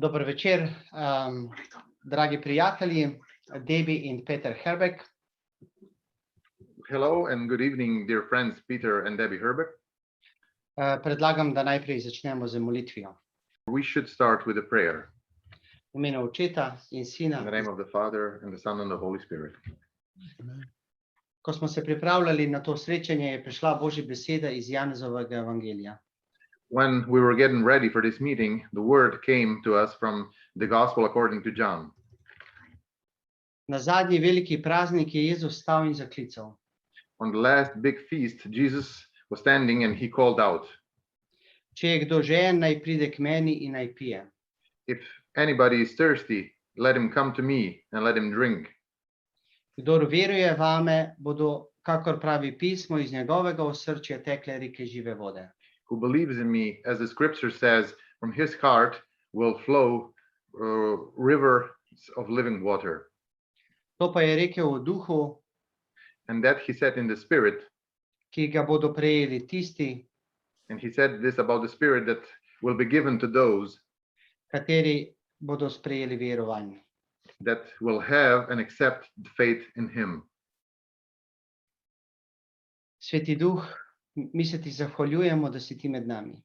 Dober večer, dragi prijatelji, Debbie and Peter Herbeck. Hello and good evening, dear friends, Peter and Debbie Herbeck. Predlagam, da najprej začnemo z molitvijo. We should start with a prayer. V imenu Očeta in Sina. In the name of the Father and the Son and the Holy Spirit. Ko smo se pripravljali na to srečanje, je prišla Božja beseda iz Janezovega evangelija. When we were getting ready for this meeting, the word came to us from the Gospel according to John. Na zadnji veliki praznik je Jezus stal in zaklical. On the last big feast, Jesus was standing and he called out, Če je kdo žejen, naj pride k meni in naj pije. if anybody is thirsty, let him come to me and let him drink. Kdor veruje vame, bodo, kakor pravi pismo, iz njegovega osrčja tekle reke žive vode. Who believes in me, as the scripture says, from his heart will flow rivers of living water. To pa je rekel o duhu, And that he said in the spirit, ki ga bodo prejeli tisti, and he said this about the spirit that will be given to those kateri bodo sprejeli verovanje. that will have and accept the faith in him. Sveti duh, mi se ti zahvaljujemo, da si ti med nami.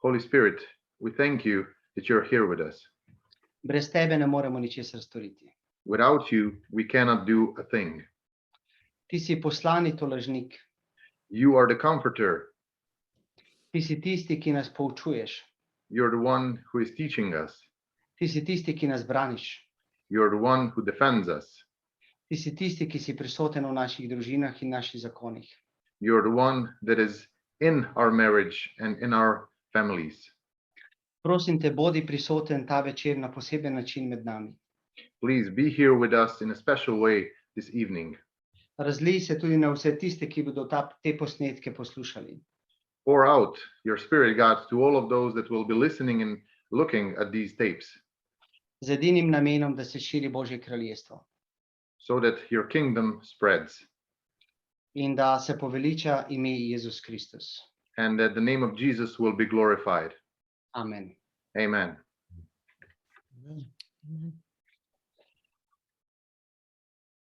Holy Spirit, we thank you that you're here with us. Brez tebe ne moremo ničesar storiti. Without you, we cannot do a thing. Ti si poslani tolažnik. You are the comforter. Ti si tisti, ki nas poučuješ. You're the one who is teaching us. Ti si tisti, ki nas braniš. You're the one who defends us. Ti si tisti, ki si prisoten v naših družinah in naših zakonih. You're the one that is in our marriage and in our families. Prosim te, bodi prisoten ta večer na poseben način med nami. Please be here with us in a special way this evening. Razlij se tudi na vse tiste, ki bodo te posnetke poslušali. Pour out your spirit, God, to all of those that will be listening and looking at these tapes, Z edinim namenom, da se širi Božje kraljestvo so that your kingdom spreads in da se poveliča ime Jezus Kristus. and that the name of Jesus will be glorified. Amen. Amen.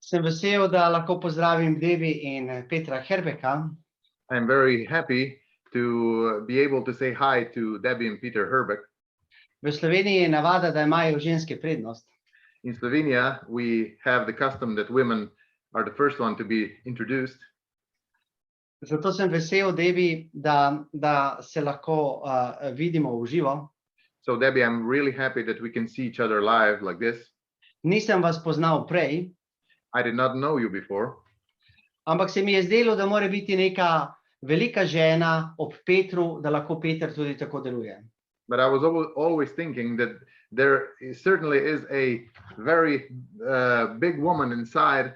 Sem vesel, da lahko pozdravim Debbie in Petra Herbecka. I'm very happy to be able to say hi to Debbie and Peter Herbeck. V Sloveniji je navada, da imajo ženske prednost. In Slovenia, we have the custom that women are the first one to be introduced. Zato sem vesel, Debbie, da se lahko vidimo v živo. So Debbie, I'm really happy that we can see each other live like this. Nisem vas poznal prej, I did not know you before, ampak se mi je zdelo, da mora biti neka velika žena ob Petru, da lahko Peter tudi tako deluje. but I was always thinking that certainly is a very big woman inside,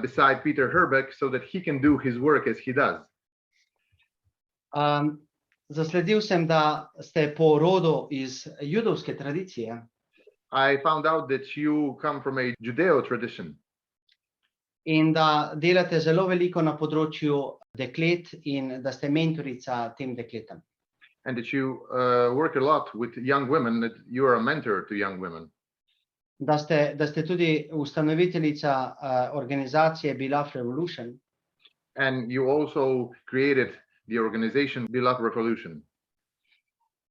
beside Peter Herbeck, so that he can do his work as he does. Zasledil sem, da ste po rodu iz judovske tradicije. I found out that you come from a Judeo tradition. In da delate zelo veliko na področju deklet in da ste mentorica tem dekletam. And that you work a lot with young women, that you are a mentor to young women. Da ste tudi ustanoviteljica organizacije Beloved Revolution. And you also created the organization Beloved Revolution.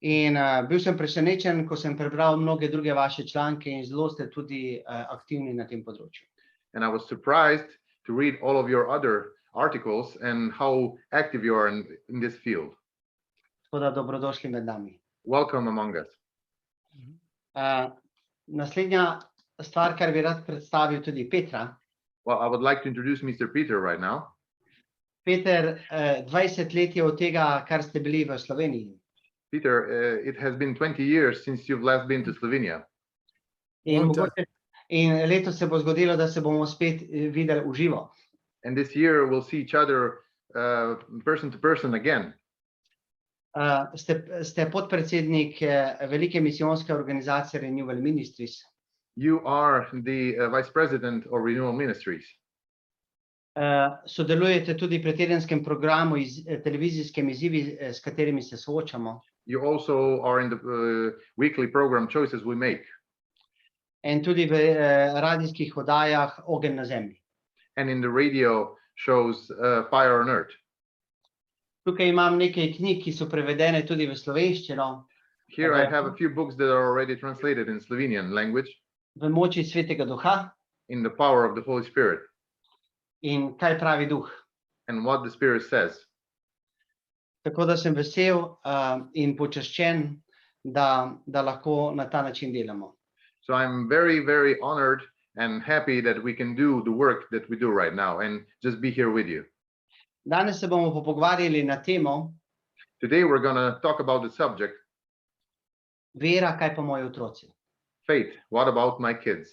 In bil sem presenečen, ko sem prebral mnoge druge vaše članke in zelo ste tudi aktivni na tem področju. And I was surprised to read all of your other articles and how active you are in this field. Tako da dobrodošli med nami. Welcome among us. Naslednja stvar, kar bi rad predstavil tudi Petra. Well, I would like to introduce Mr. Peter right now. Peter, 20 let je od tega, kar ste bili v Sloveniji. Peter, it has been 20 years since you've last been to Slovenia. In letos se bo zgodilo, da se bomo spet videli v živo. And this year we'll see each other person to person again. Ste podpredsednik velike misijonske organizacije Renewal Ministries. You are the vice president of Renewal Ministries. Sodelujete tudi pri tedenskem programu televizijskem Izzivi, s katerimi se soočamo. You also are in the weekly program Choices We Make. In tudi v radijskih oddajah Ogenj na zemlji. And in the radio shows Fire on Earth. Tukaj imam nekaj knjig, ki so prevedene tudi v slovenščino. Here I have a few books that are already translated in Slovenian language. V moči Svetega Duha. In the power of the Holy Spirit. In kaj pravi Duh. And what the Spirit says. Tako da sem vesel in počaščen, da lahko na ta način delamo. So I'm very, very honored and happy that we can do the work that we do right now and just be here with you. Danes se bomo pogovarjali na temo. Today we're going to talk about the subject. Vera, kaj pa moji otroci? Faith, what about my kids?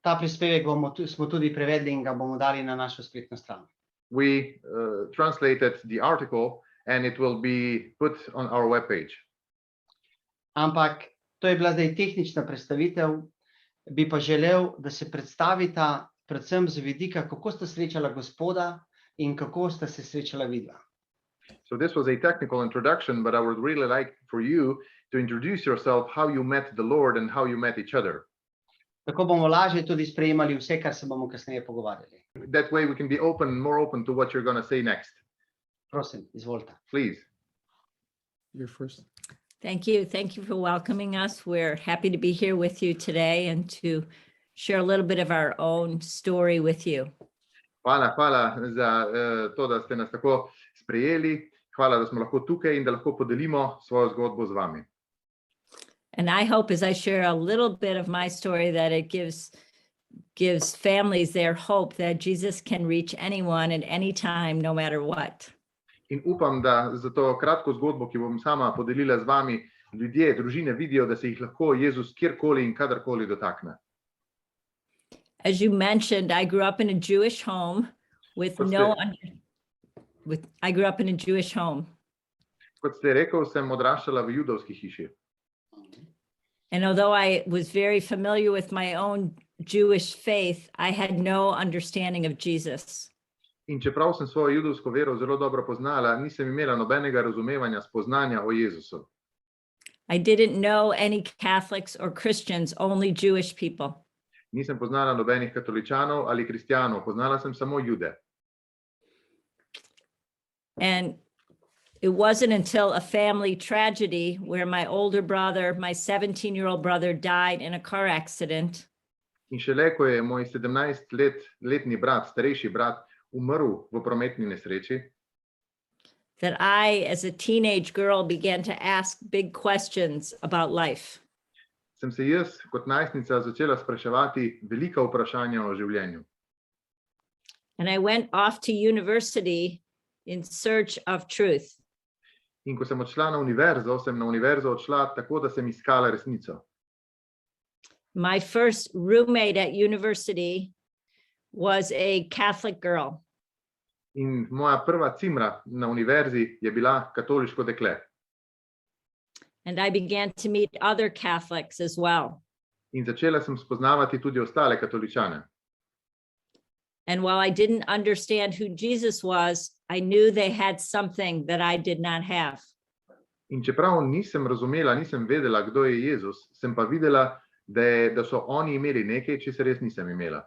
Ta prispevek smo tudi prevedli in ga bomo dali na našo spletno stran. We translated the article and it will be put on our webpage. Ampak to je bila zdaj tehnična predstavitev, bi pa želel, da se predstavita predvsem z vidika, kako sta srečala Gospoda in kako sta se srečala vidva. So this was a technical introduction, but I would really like for you to introduce yourself, how you met the Lord and how you met each other. Tako bomo lažje tudi sprejemali vse, kar se bomo kasneje pogovarjali. That way we can be more open to what you're going to say next. Prosim, izvolite. Please. You're first. Thank you. Thank you for welcoming us. We're happy to be here with you today and to share a little bit of our own story with you. Hvala za to, da ste nas tako sprejeli. Hvala, da smo lahko tukaj in da lahko podelimo svojo zgodbo z vami. And I hope as I share a little bit of my story that it gives families their hope that Jesus can reach anyone at any time, no matter what. In upam, da za to kratko zgodbo, ki bom sama podelila z vami, ljudje, družine vidijo, da se jih lahko Jezus kjerkoli in kadarkoli dotakne. As you mentioned, I grew up in a Jewish home I grew up in a Jewish home. Kot ste rekel, sem odraščala v judovski hiši. And although I was very familiar with my own Jewish faith, I had no understanding of Jesus. In čeprav sem svojo judovsko vero zelo dobro poznala, nisem imela nobenega razumevanja, spoznanja o Jezusu. I didn't know any Catholics or Christians, only Jewish people. Nisem poznala nobenih katoličanov ali kristjanov, poznala sem samo Jude. And it wasn't until a family tragedy where my older brother, my 17-year-old brother, died in a car accident. In šele, ko je moj 17-letni brat, starejši brat, umrl v prometni nesreči, that I, as a teenage girl, began to ask big questions about life. sem se jaz kot najstnica začela spraševati velika vprašanja o življenju. And I went off to university in search of truth. In ko sem odšla na univerzo, sem na univerzo odšla tako, da sem iskala resnico. My first roommate at university was a Catholic girl. In moja prva cimra na univerzi je bila katoliško dekle. And I began to meet other Catholics as well. In začela sem spoznavati tudi ostale katoličane. And while I didn't understand who Jesus was, I knew they had something that I did not have. In čeprav nisem razumela, nisem vedela, kdo je Jezus, sem pa videla, da so oni imeli nekaj, česar jaz nisem imela.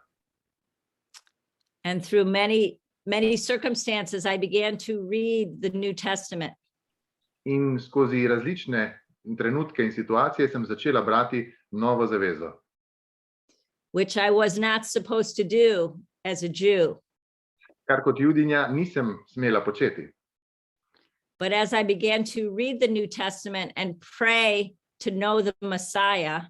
And through many circumstances, I began to read the New Testament. In skozi različne trenutke in situacije sem začela brati Novo zavezo. Which I was not supposed to do as a Jew. Kar kot Judinja nisem smela početi. But as I began to read the New Testament and pray to know the Messiah,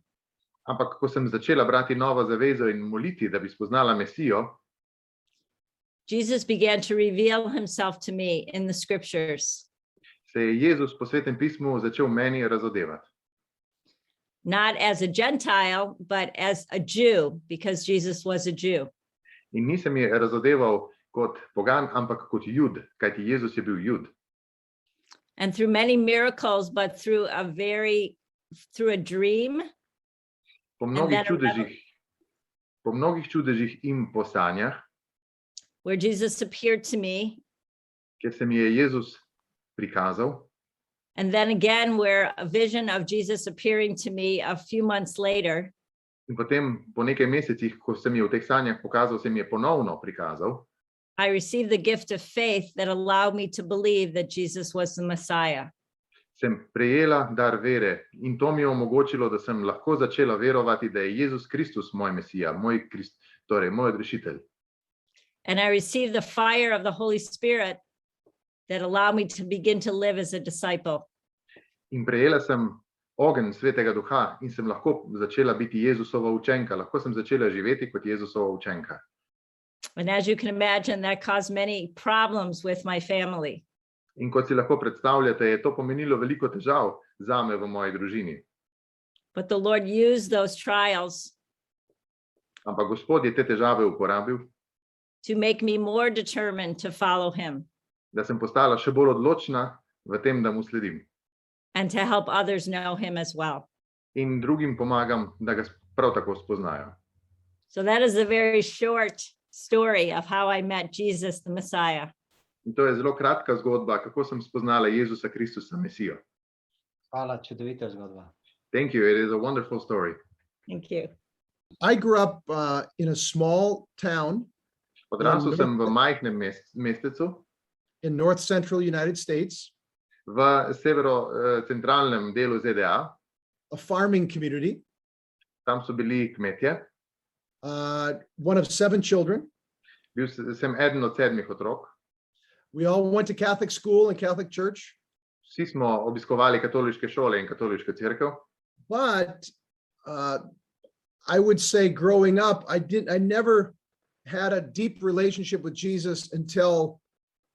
ampak ko sem začela brati Novo zavezo in moliti, da bi spoznala Mesijo, Jesus began to reveal himself to me in the scriptures. se je Jezus po Svetem pismu začel meni razodevati. Not as a Gentile, but as a Jew, because Jesus was a Jew. In nisem je razodeval kot pogan, ampak kot Jud, kajti Jezus je bil Jud. And through many miracles, but through a dream. Po mnogih čudežih in po sanjah, where Jesus appeared to me. kjer se mi je Jezus prikazal. And then again, where a vision of Jesus appearing to me a few months later, In potem po nekaj mesecih, ko se mi je v teh sanjah pokazal, se mi je ponovno prikazal, I received the gift of faith that allowed me to believe that Jesus was the Messiah. sem prejela dar vere in to mi je omogočilo, da sem lahko začela verovati, da je Jezus Kristus moj Mesija, torej moj odrešitelj. And I received the fire of the Holy Spirit that allowed me to begin to live as a disciple. In prejela sem ogenj Svetega Duha in sem lahko začela biti Jezusova učenka, lahko sem začela živeti kot Jezusova učenka. And as you can imagine, that caused many problems with my family. In kot si lahko predstavljate, je to pomenilo veliko težav zame v moji družini. But the Lord used those trials Ampak Gospod je te težave uporabil, to make me more determined to follow him da sem postala še bolj odločna v tem, da mu sledim. and to help others know him as well. In drugim pomagam, da ga prav tako spoznajo. So that is a very short story of how I met Jesus, the Messiah. In to je zelo kratka zgodba, kako sem spoznala Jezusa Kristusa Mesijo. Hvala, čudovita zgodba. Thank you, it is a wonderful story. Thank you. I grew up in a small town Odrasel sem v majhnem mestecu in north central United States, v severo-centralnem delu ZDA. a farming community, Tam so bili kmetje. one of 7 children. Bil sem eden od 7 otrok. We all went to Catholic school and Catholic church, Vsi smo obiskovali katoliške šole in katoliško cerkev. but I would say growing up, I never had a deep relationship with Jesus until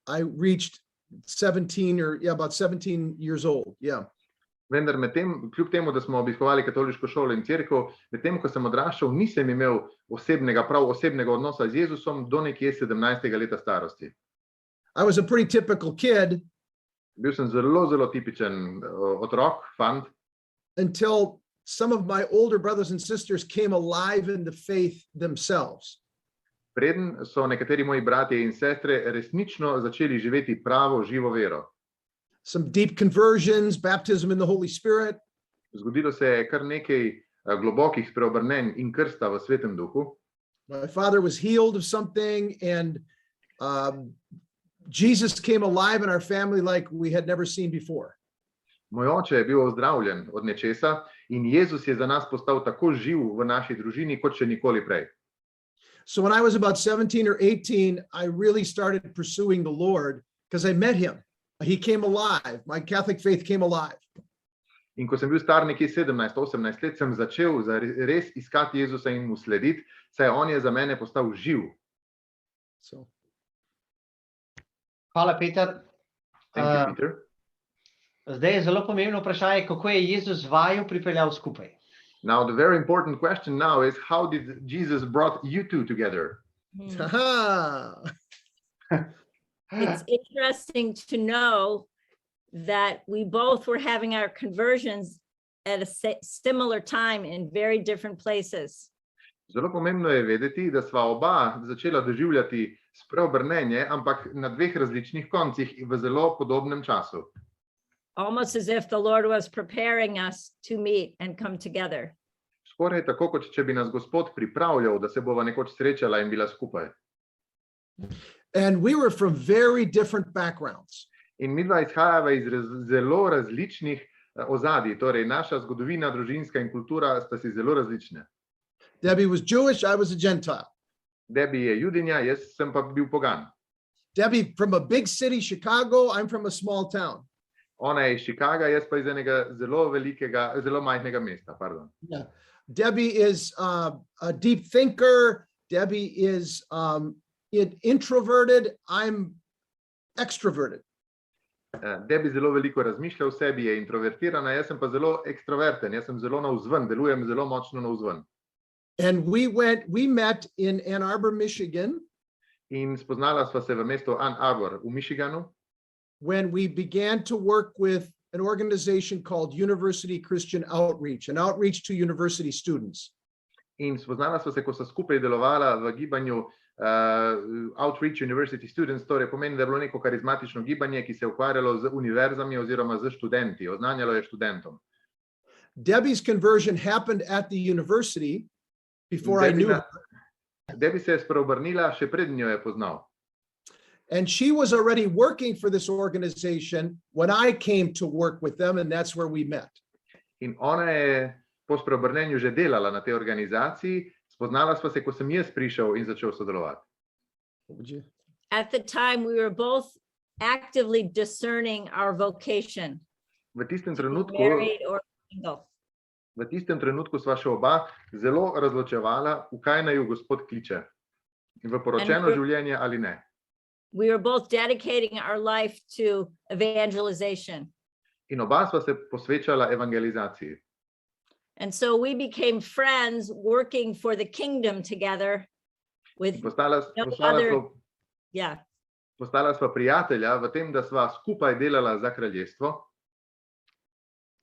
I reached 17 or about 17 years old. Yeah. Vendar kljub temu, da smo obiskovali katoliško šolo in cerkev, medtem ko sem odraščal, nisem imel prav osebnega odnosa z Jezusom do nekje 17. leta starosti. I was a pretty typical kid Bil sem zelo, zelo tipičen otrok, fant, until some of my older brothers and sisters came alive in the faith themselves. preden so nekateri moji bratje in sestre resnično začeli živeti pravo, živo vero. Some deep conversions, baptism in the Holy Spirit. Zgodilo se je kar nekaj globokih spreobrnenj in krsta v Svetem Duhu. My father was healed of something, and Jesus came alive in our family like we had never seen before. Moj oče je bil ozdravljen od nečesa in Jezus je za nas postal tako živ v naši družini, kot še nikoli prej. So when I was about 17 or 18, I really started pursuing the Lord because I met him. He came alive. My Catholic faith came alive. In ko sem bil star nekje 17-18 let, sem začel res iskati Jezusa in mu slediti, saj on je za mene postal živ. So Hvala, Peter. Thank you, Peter. Zdaj je zelo pomembno vprašanje, kako je Jezus vaju pripeljal skupaj. Now, the very important question now is, how did Jesus brought you two together? Aha. It's interesting to know that we both were having our conversions at a similar time in very different places. Zelo pomembno je vedeti, da sva oba začela doživljati spreobrnenje, ampak na 2 različnih koncih in v zelo podobnem času. Almost as if the Lord was preparing us to meet and come together. Skoraj tako, kot če bi nas Gospod pripravljal, da se bova nekoč srečala in bila skupaj. And we were from very different backgrounds. In midva izhajava iz zelo različnih ozadij, torej naša zgodovina, družinska in kultura sta si zelo različne. Debbie was Jewish, I was a Gentile. Debbie je Judinja, jaz sem pa bil pogan. Debbie from a big city, Chicago, I'm from a small town. Ona je iz Chicaga, jaz pa iz enega zelo majhnega mesta. Pardon. Yeah. Debbie is a deep thinker. Debbie is introverted. I'm extroverted. Debbie zelo veliko razmišlja o sebi, je introvertirana, jaz sem pa zelo ekstroverten, jaz sem zelo navzven, delujem zelo močno navzven. And we met in Ann Arbor, Michigan. In spoznala sva se v mestu Ann Arbor v Michiganu, when we began to work with an organization called University Christian Outreach, an outreach to university students. In spoznala sva se, ko sta skupaj delovala v gibanju Outreach University Students, torej pomeni, da je bilo neko karizmatično gibanje, ki se je ukvarjalo z univerzami oziroma z študenti, oznanjalo je študentom. Debbie's conversion happened at the university before I knew her. Debbie se je spreobrnila, še preden jo je poznal. And she was already working for this organization when I came to work with them, and that's where we met. In ona je po spreobrnenju že delala na tej organizaciji, spoznala sva se, ko sem jaz prišel in začel sodelovati. At the time, we were both actively discerning our vocation. V tistem Married or single. V tistem trenutku sva še oba zelo razločevala, v kaj naj ju Gospod kliče. V poročeno življenje ali ne. We were both dedicating our life to evangelization. In oba sva se posvečala evangelizaciji. And so we became friends working for the kingdom together with Postala sva prijatelja v tem, da sva skupaj delala za kraljestvo.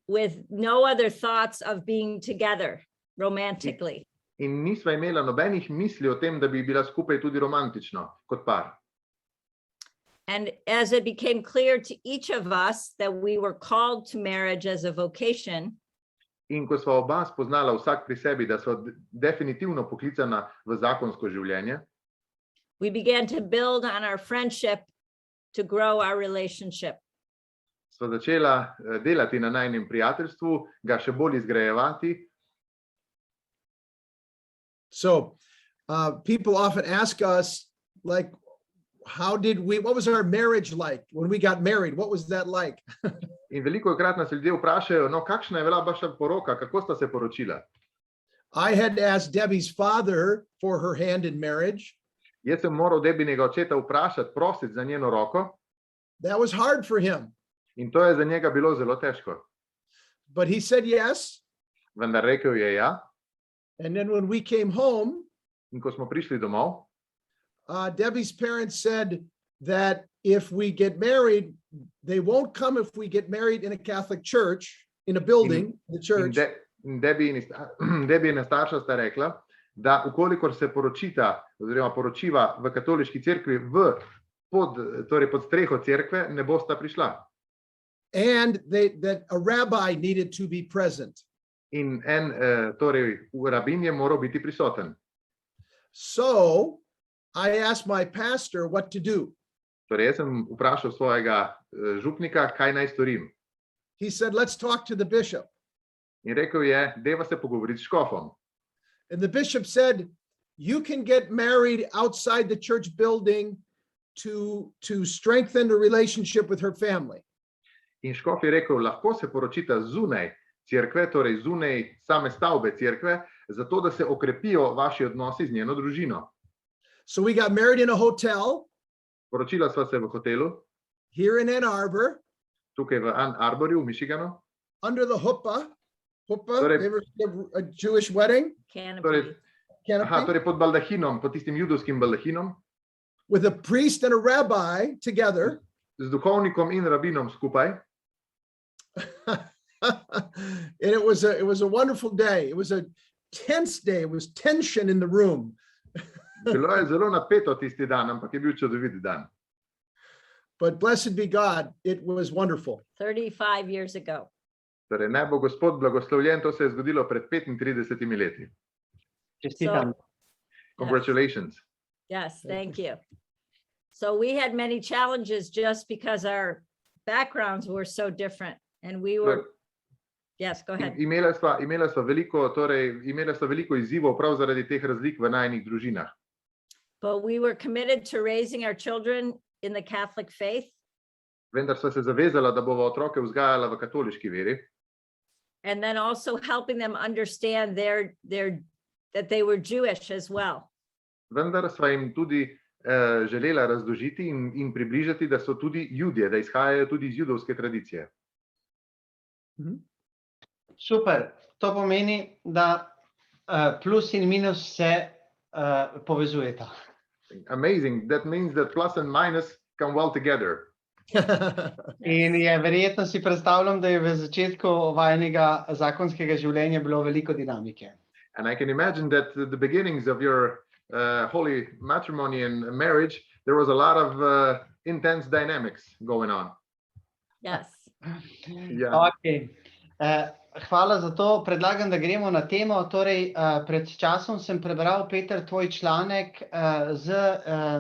With no other thoughts of being together romantically. In nisva imela nobenih misli o tem, da bi bila skupaj tudi romantično, kot par. And as it became clear to each of us that we were called to marriage as a vocation, in ko sva oba spoznala vsak pri sebi, da sva definitivno poklicana v zakonsko življenje, we began to build on our friendship to grow our relationship. Sva začela delati na najinem prijateljstvu, ga še bolj izgrajevati. So people often ask us, like, what was our marriage like when we got married? What was that like? In velikokrat nas ljudje vprašajo, no, kakšna je bila vaša poroka, kako sta se poročila? I had asked Debbie's father for her hand in marriage. Jaz sem moral Debbinega očeta vprašati, prositi za njeno roko. That was hard for him. In to je za njega bilo zelo težko. But he said yes. Vendar rekel je ja. And then when we came home, in ko smo prišli domov, Debbie's parents said that if we get married, they won't come if we get married in a Catholic church, in a building, the church. Debbina starša sta rekla, da ukolikor se poročita oziroma poročiva v katoliški cerkvi pod streho cerkve, ne bosta prišla. And that a rabbi needed to be present. In torej rabin je moral biti prisoten. So I asked my pastor what to do. Torej, jaz sem vprašal svojega župnika, kaj naj storim. He said, let's talk to the bishop. In rekel je, deva se pogovoriti s škofom. And the bishop said, you can get married outside the church building to strengthen the relationship with her family. In škof je rekel, lahko se poročita zunaj cerkve, torej zunaj same stavbe cerkve, zato da se okrepijo vaši odnosi z njeno družino. So we got married in a hotel. Poročila sva se v hotelu. Here in Ann Arbor. Tukaj v Ann Arborju, v Michiganu. Under the huppah. Torej, they were a Jewish wedding. Canopy. Torej pod baldahinom, pod tistim judovskim baldahinom. With a priest and a rabbi together. Z duhovnikom in rabinom skupaj. And it was a wonderful day. It was a tense day. It was tension in the room. Bilo je zelo napeto tisti dan, ampak je bil čudovit dan. But blessed be God, it was wonderful. 35 years ago. Torej, naj bo Gospod blagoslovljen, to se je zgodilo pred 35 leti. Čestitam. Congratulations. Yes, thank you. So we had many challenges just because our backgrounds were so different, and we were. Yes, go ahead. Imela sva veliko izzivov prav zaradi teh razlik v najinih družinah. But we were committed to raising our children in the Catholic faith. Vendar sva se zavezala, da bova otroke vzgajala v katoliški veri. And then also helping them understand that they were Jewish as well. Vendar sva jim tudi želela razložiti in približati, da so tudi Judje, da izhajajo tudi iz judovske tradicije. Super, to pomeni, da plus in minus se povezujeta. Amazing, that means that plus and minus come well together. In je verjetno si predstavljam, da je v začetku vajinega zakonskega življenja bilo veliko dinamike. And I can imagine that the beginnings of your holy matrimony and marriage, there was a lot of intense dynamics going on. Yes. Yeah. Okay. Hvala za to. Predlagam, da gremo na temo. Torej, pred časom sem prebral, Peter, tvoj članek z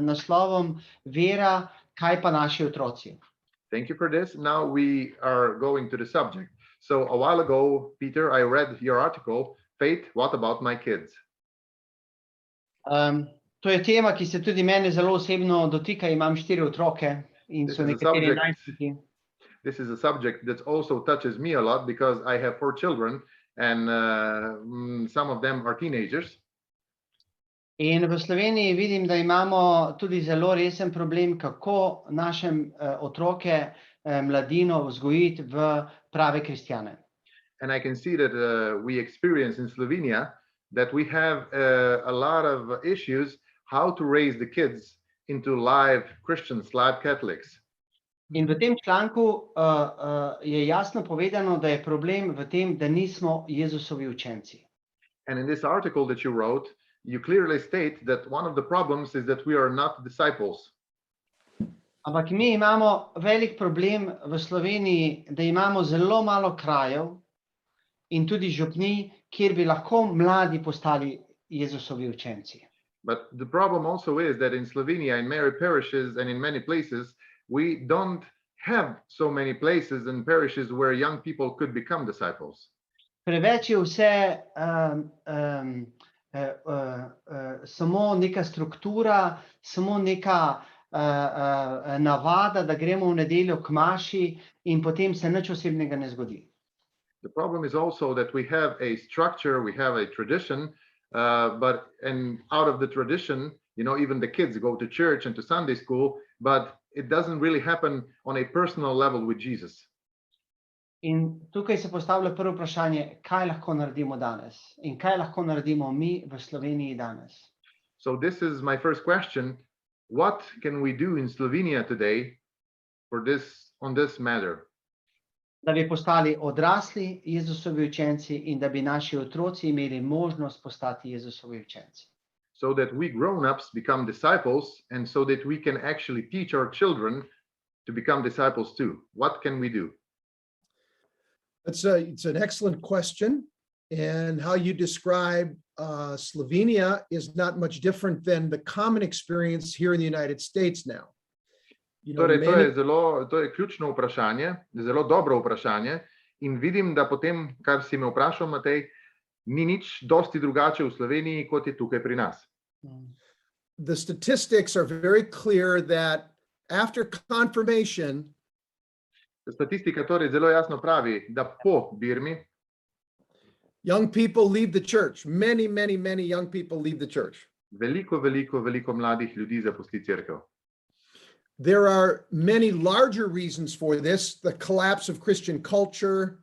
naslovom Vera, kaj pa naši otroci. Thank you for this. Now we are going to the subject. So a while ago, Peter, I read your article, Faith, what about my kids? To je tema, ki se tudi mene zelo osebno dotika. Imam 4 otroke in so nekateri najstniki. This is a subject that also touches me a lot because I have 4 children and some of them are teenagers. In v Sloveniji vidim, da imamo tudi zelo resen problem, kako naše otroke, mladino vzgojiti v prave kristjane. And I can see that we experience in Slovenia that we have a lot of issues how to raise the kids into live Christians, live Catholics. In v tem članku je jasno povedano, da je problem v tem, da nismo Jezusovi učenci. And in this article that you wrote, you clearly state that one of the problems is that we are not disciples. Ampak mi imamo velik problem v Sloveniji, da imamo zelo malo krajev in tudi župnij, kjer bi lahko mladi postali Jezusovi učenci. But the problem also is that in Slovenia, in many parishes and in many places, we don't have so many places and parishes where young people could become disciples. Preveč je vse samo neka struktura, samo neka navada, da gremo v nedeljo k maši in potem se nič osebnega ne zgodi. The problem is also that we have a structure, we have a tradition, and out of the tradition, you know, even the kids go to church and to Sunday school, but it doesn't really happen on a personal level with Jesus. In tukaj se postavlja prvo vprašanje, kaj lahko naredimo danes in kaj lahko naredimo mi v Sloveniji danes. So this is my first question. What can we do in Slovenia today for this, on this matter? Da bi postali odrasli Jezusovi učenci in da bi naši otroci imeli možnost postati Jezusovi učenci. So that we grown-ups become disciples and so that we can actually teach our children to become disciples too. What can we do? It's an excellent question. And how you describe Slovenia is not much different than the common experience here in the United States now. You know, Torej, to je ključno vprašanje, zelo dobro vprašanje in vidim, da potem, kar si me vprašal, Matej, ni nič dosti drugače v Sloveniji, kot je tukaj pri nas. The statistics are very clear that after confirmation, Statistika torej zelo jasno pravi, da po birmi young people leave the church. Many young people leave the church. veliko mladih ljudi zapusti cerkev. There are many larger reasons for this, the collapse of Christian culture.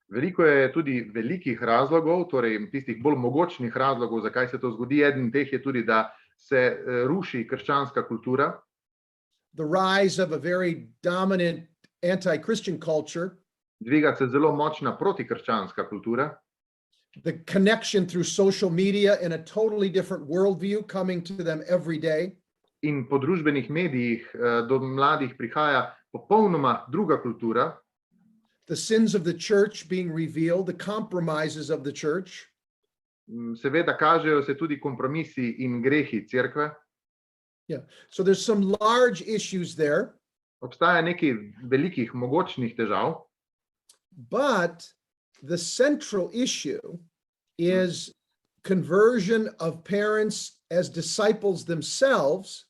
Veliko je tudi velikih razlogov, torej tistih bolj mogočnih razlogov, zakaj se to zgodi. Eden teh je tudi, da se ruši krščanska kultura. The rise of a very dominant anti-Christian culture. Dviga se zelo močna protikrščanska kultura. The connection through social media in a totally different worldview coming to them every day. In po družbenih medijih do mladih prihaja popolnoma druga kultura. The sins of the church being revealed, the compromises of the church. Seveda kažejo se tudi kompromisi in grehi cerkve. Yeah. So there's some large issues there. Obstaja nekaj velikih mogočnih težav. But the central issue is conversion of parents as disciples themselves,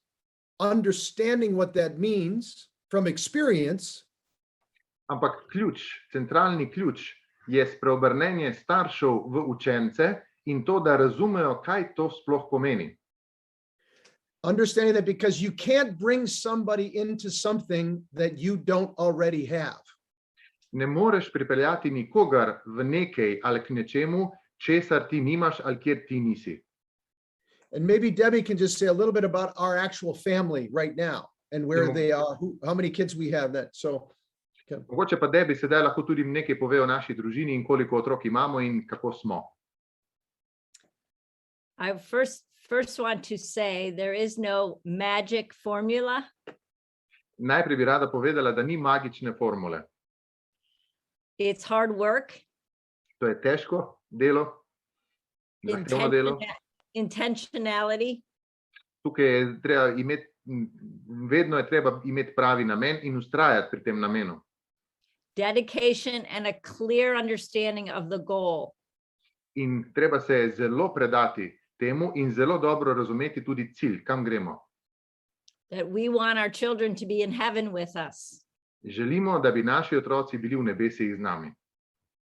understanding what that means from experience. Ampak centralni ključ je spreobrnenje staršev v učence in to, da razumejo, kaj to sploh pomeni. Understanding that because you can't bring somebody into something that you don't already have. Ne moreš pripeljati nikogar v nekaj ali k nečemu, česar ti nimaš ali kjer ti nisi. And maybe Debbie can just say a little bit about our actual family right now and where they are, how many kids we have. Mogoče pa Debbie sedaj lahko tudi nekaj pove o naši družini in koliko otrok imamo in kako smo. I first want to say there is no magic formula. Najprej bi rada povedala, da ni magične formule. It's hard work, To je težko delo, zahtevno delo. intentionality, Tukaj je treba imeti, vedno je treba imeti pravi namen in vztrajati pri tem namenu. dedication, and a clear understanding of the goal. In treba se zelo predati temu in zelo dobro razumeti tudi cilj, kam gremo. That we want our children to be in heaven with us. Želimo, da bi naši otroci bili v nebesih z nami.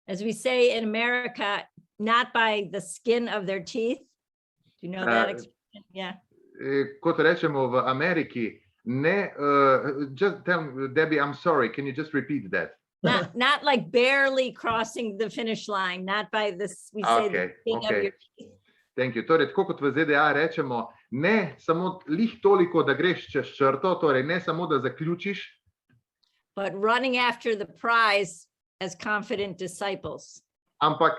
As we say in America, not by the skin of their teeth. Do you know that expression? Yeah. Kot rečemo v Ameriki, ne, just tell Debbie, I'm sorry, can you just repeat that? Not like barely crossing the finish line, not by this, we say the skin of your teeth. Thank you. Torej, tako kot v ZDA rečemo, ne samo lih toliko, da greš čez črto, torej ne samo, da zaključiš, But running after the prize as confident disciples. ampak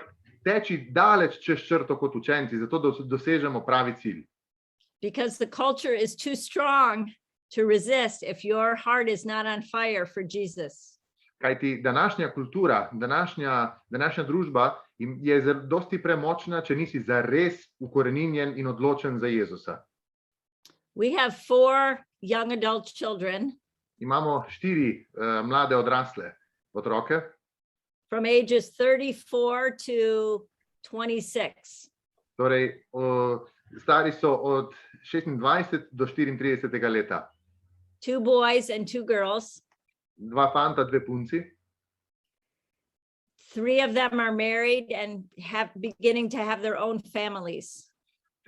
teči daleč čez črto kot učenci, zato da dosežemo pravi cilj. Because the culture is too strong to resist if your heart is not on fire for Jesus. Kajti današnja kultura, današnja družba je dosti premočna, če nisi zares ukoreninjen in odločen za Jezusa. We have 4 young adult children Imamo 4 mlade odrasle otroke, from ages 34 to 26. torej stari so od 26 do 34 leta. 2 boys and 2 girls. 2 fanta, 2 punci. 3 of them are married and beginning to have their own families.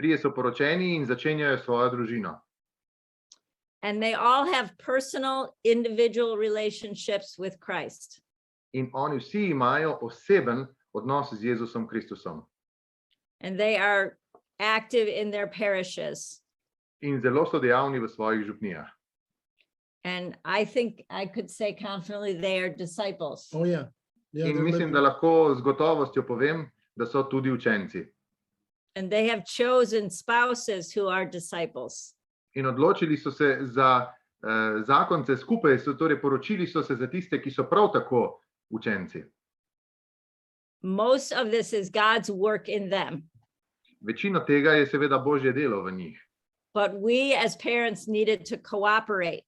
3 so poročeni in začenjajo svojo družino. And they all have personal, individual relationships with Christ. In oni vsi imajo oseben odnos z Jezusom Kristusom. And they are active in their parishes. In zelo so dejavni v svojih župnijah. And I think I could say confidently they are disciples. Oh, yeah. Yeah, In they're mislim, living- da lahko z gotovostjo povem, da so tudi učenci. And they have chosen spouses who are disciples. In odločili so se za zakonce skupaj, torej poročili so se za tiste, ki so prav tako učenci. Most of this is God's work in them. Večino tega je seveda Božje delo v njih. But we as parents needed to cooperate.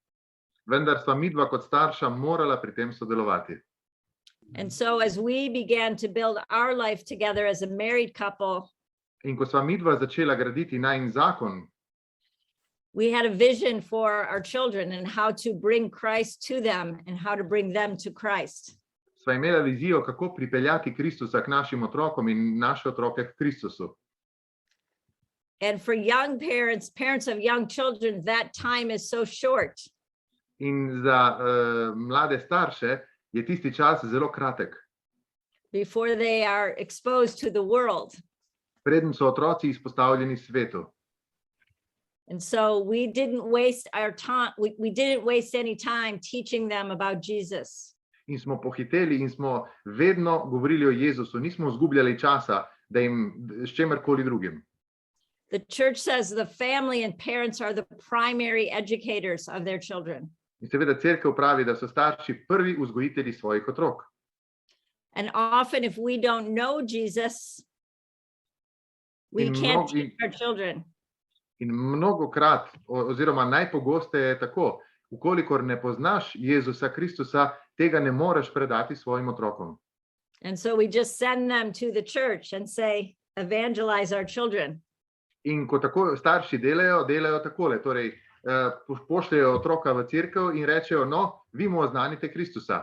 Vendar sva midva kot starša morala pri tem sodelovati. And so as we began to build our life together as a married couple, In ko sva midva začela graditi najin zakon, we had a vision for our children and how to bring Christ to them and how to bring them to Christ. sva imela vizijo, kako pripeljati Kristusa k našim otrokom in naše otroke k Kristusu. And for young parents, parents of young children, that time is so short. In za mlade starše je tisti čas zelo kratek. Before they are exposed to the world. Preden so otroci izpostavljeni svetu. And so we didn't waste our time, we didn't waste any time teaching them about Jesus. In smo pohiteli in smo vedno govorili o Jezusu, nismo izgubljali časa, da jim s čemerkoli drugim. The church says the family and parents are the primary educators of their children. In seveda cerkev pravi, da so starši prvi vzgojitelji svojih otrok. And often if we don't know Jesus, we can't teach our children. In mnogokrat, oziroma najpogosteje je tako, ukolikor ne poznaš Jezusa Kristusa, tega ne moreš predati svojim otrokom. And so we just send them to the church and say, evangelize our children. In ko tako starši delajo takole, torej pošljejo otroka v cerkev in rečejo, no, vi mu oznanite Kristusa.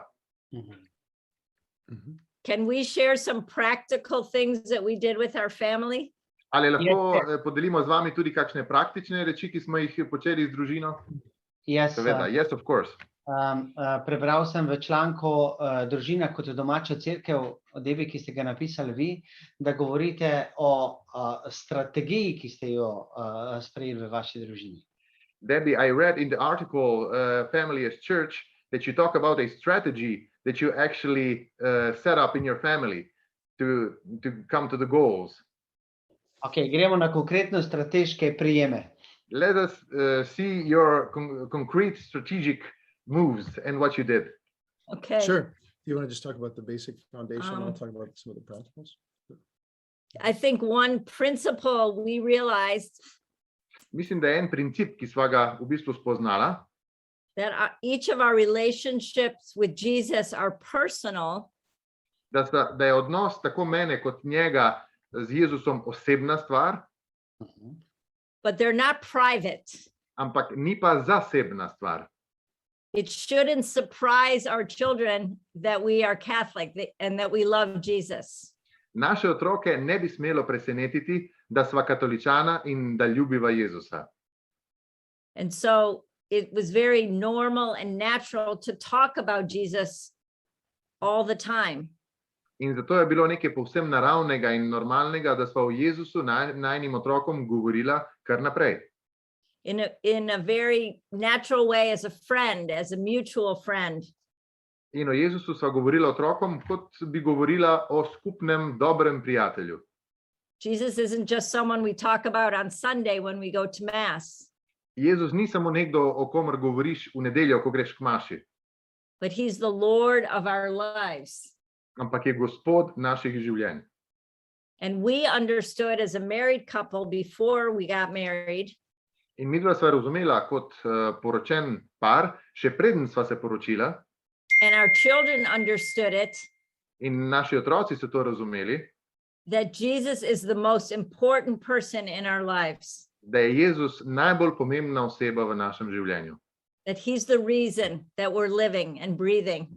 Can we share some practical things that we did with our family? Ali lahko podelimo z vami tudi kakšne praktične reči, ki smo jih počeli z družino? Yes, Seveda, yes, of course. prebral sem v članku Družina kot domača cerkev, o Debbie, ki ste ga napisali vi, da govorite o strategiji, ki ste jo sprejeli v vaši družini. Debbie, I read in the article Family as Church that you talk about a strategy that you actually set up in your family to come to the goals. Okay, gremo na konkretno strateške prijeme. Let us see your concrete strategic moves and what you did. Okay. Sure. You want to just talk about the basic foundation? I'll Um, talk about some of the practicals. I think one principle we realized Mislim, da je en princip, ki sva ga v bistvu spoznala, that each of our relationships with Jesus are personal, da je odnos tako mene kot njega z Jezusom osebna stvar, but they're not private. ampak ni pa zasebna stvar. It shouldn't surprise our children that we are Catholic and that we love Jesus. Naše otroke ne bi smelo presenetiti, da sva katoličana in da ljubiva Jezusa. And so it was very normal and natural to talk about Jesus all the time. In zato je bilo nekaj povsem naravnega in normalnega, da sva o Jezusu najnim otrokom govorila kar naprej. In a very natural way, as a friend, as a mutual friend. In o Jezusu sva govorila otrokom, kot bi govorila o skupnem dobrem prijatelju. Jesus isn't just someone we talk about on Sunday when we go to Mass, Jezus ni samo nekdo, o komer govoriš v nedeljo, ko greš k maši, but he's the Lord of our lives. ampak je Gospod naših življenj. And we understood as a married couple before we got married In midva sva razumela kot poročen par, še preden sva se poročila, and our children understood it, in naši otroci so to razumeli, that Jesus is the most important person in our lives, da je Jezus najbolj pomembna oseba v našem življenju. that he's the reason that we're living and breathing.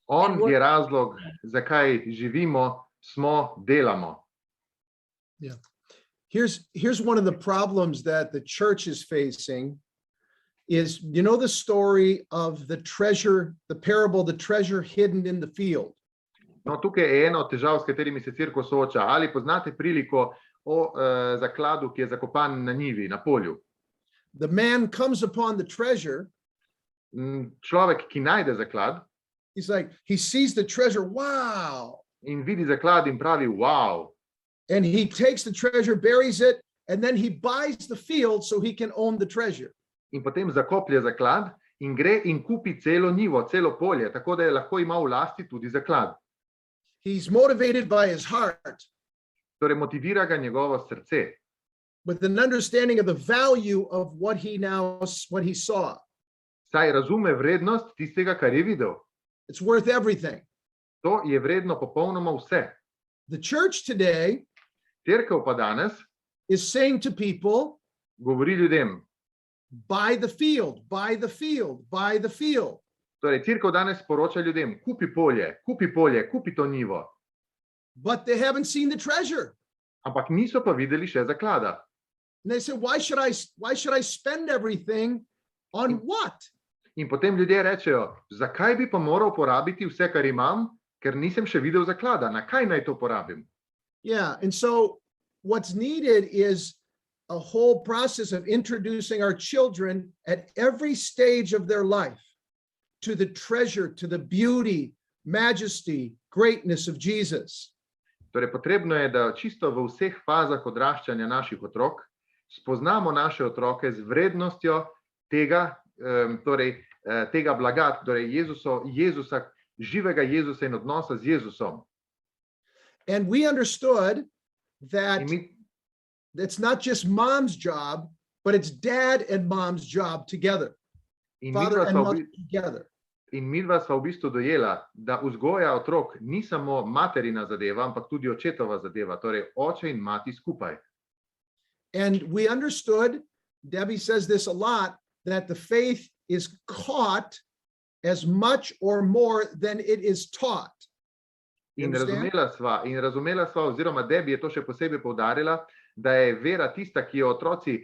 On je razlog, zakaj živimo, smo, delamo. Here's one of the problems that the church is facing is, you know, the story of the treasure, the parable, the treasure hidden in the field. No, tukaj je ena od težav, s katerimi se cerkev sooča. Ali poznate priliko o zakladu, ki je zakopan na njivi, na polju? The man comes upon the treasure. Človek, ki najde zaklad, He's like, he sees the treasure. Wow. in vidi zaklad in pravi, wow. And he takes the treasure, buries it, and then he buys the field so he can own the treasure. In potem zakoplje zaklad in gre in kupi celo njivo, celo polje, tako da je lahko ima v lasti tudi zaklad. He's motivated by his heart Torej motivira ga njegovo srce, with an understanding of the value of what he saw. saj razume vrednost tistega, kar je videl. It's worth everything. To je vredno popolnoma vse. The church today Cerkev pa danes is saying to people, govori ljudem, buy the field, buy the field, buy the field. torej cerkev danes sporoča ljudem, kupi polje, kupi to njivo, But they haven't seen the treasure. ampak niso pa videli še zaklada. And they say, why should I spend everything on what? In potem ljudje rečejo, zakaj bi pa moral porabiti vse, kar imam, ker nisem še videl zaklada, na kaj naj to porabim? Yeah, and so what's needed is a whole process of introducing our children at every stage of their life to the treasure, to the beauty, majesty, greatness of Jesus. Torej, potrebno je, da čisto v vseh fazah odraščanja naših otrok spoznamo naše otroke z vrednostjo tega, tega blaga, torej Jezusa, živega Jezusa in odnosa z Jezusom. And we understood that In mi, it's not just mom's job, but it's dad and mom's job together, in father midva and sva mother v, together. in midva sva v bistvu dojela, da vzgoja otrok ni samo materina zadeva, ampak tudi očetova zadeva, torej oče in mati skupaj. And we understood, Debbie says this a lot, that the faith is caught as much or more than it is taught. In razumela sva, oziroma Debbie je to še posebej poudarila, da je vera tista, ki jo otroci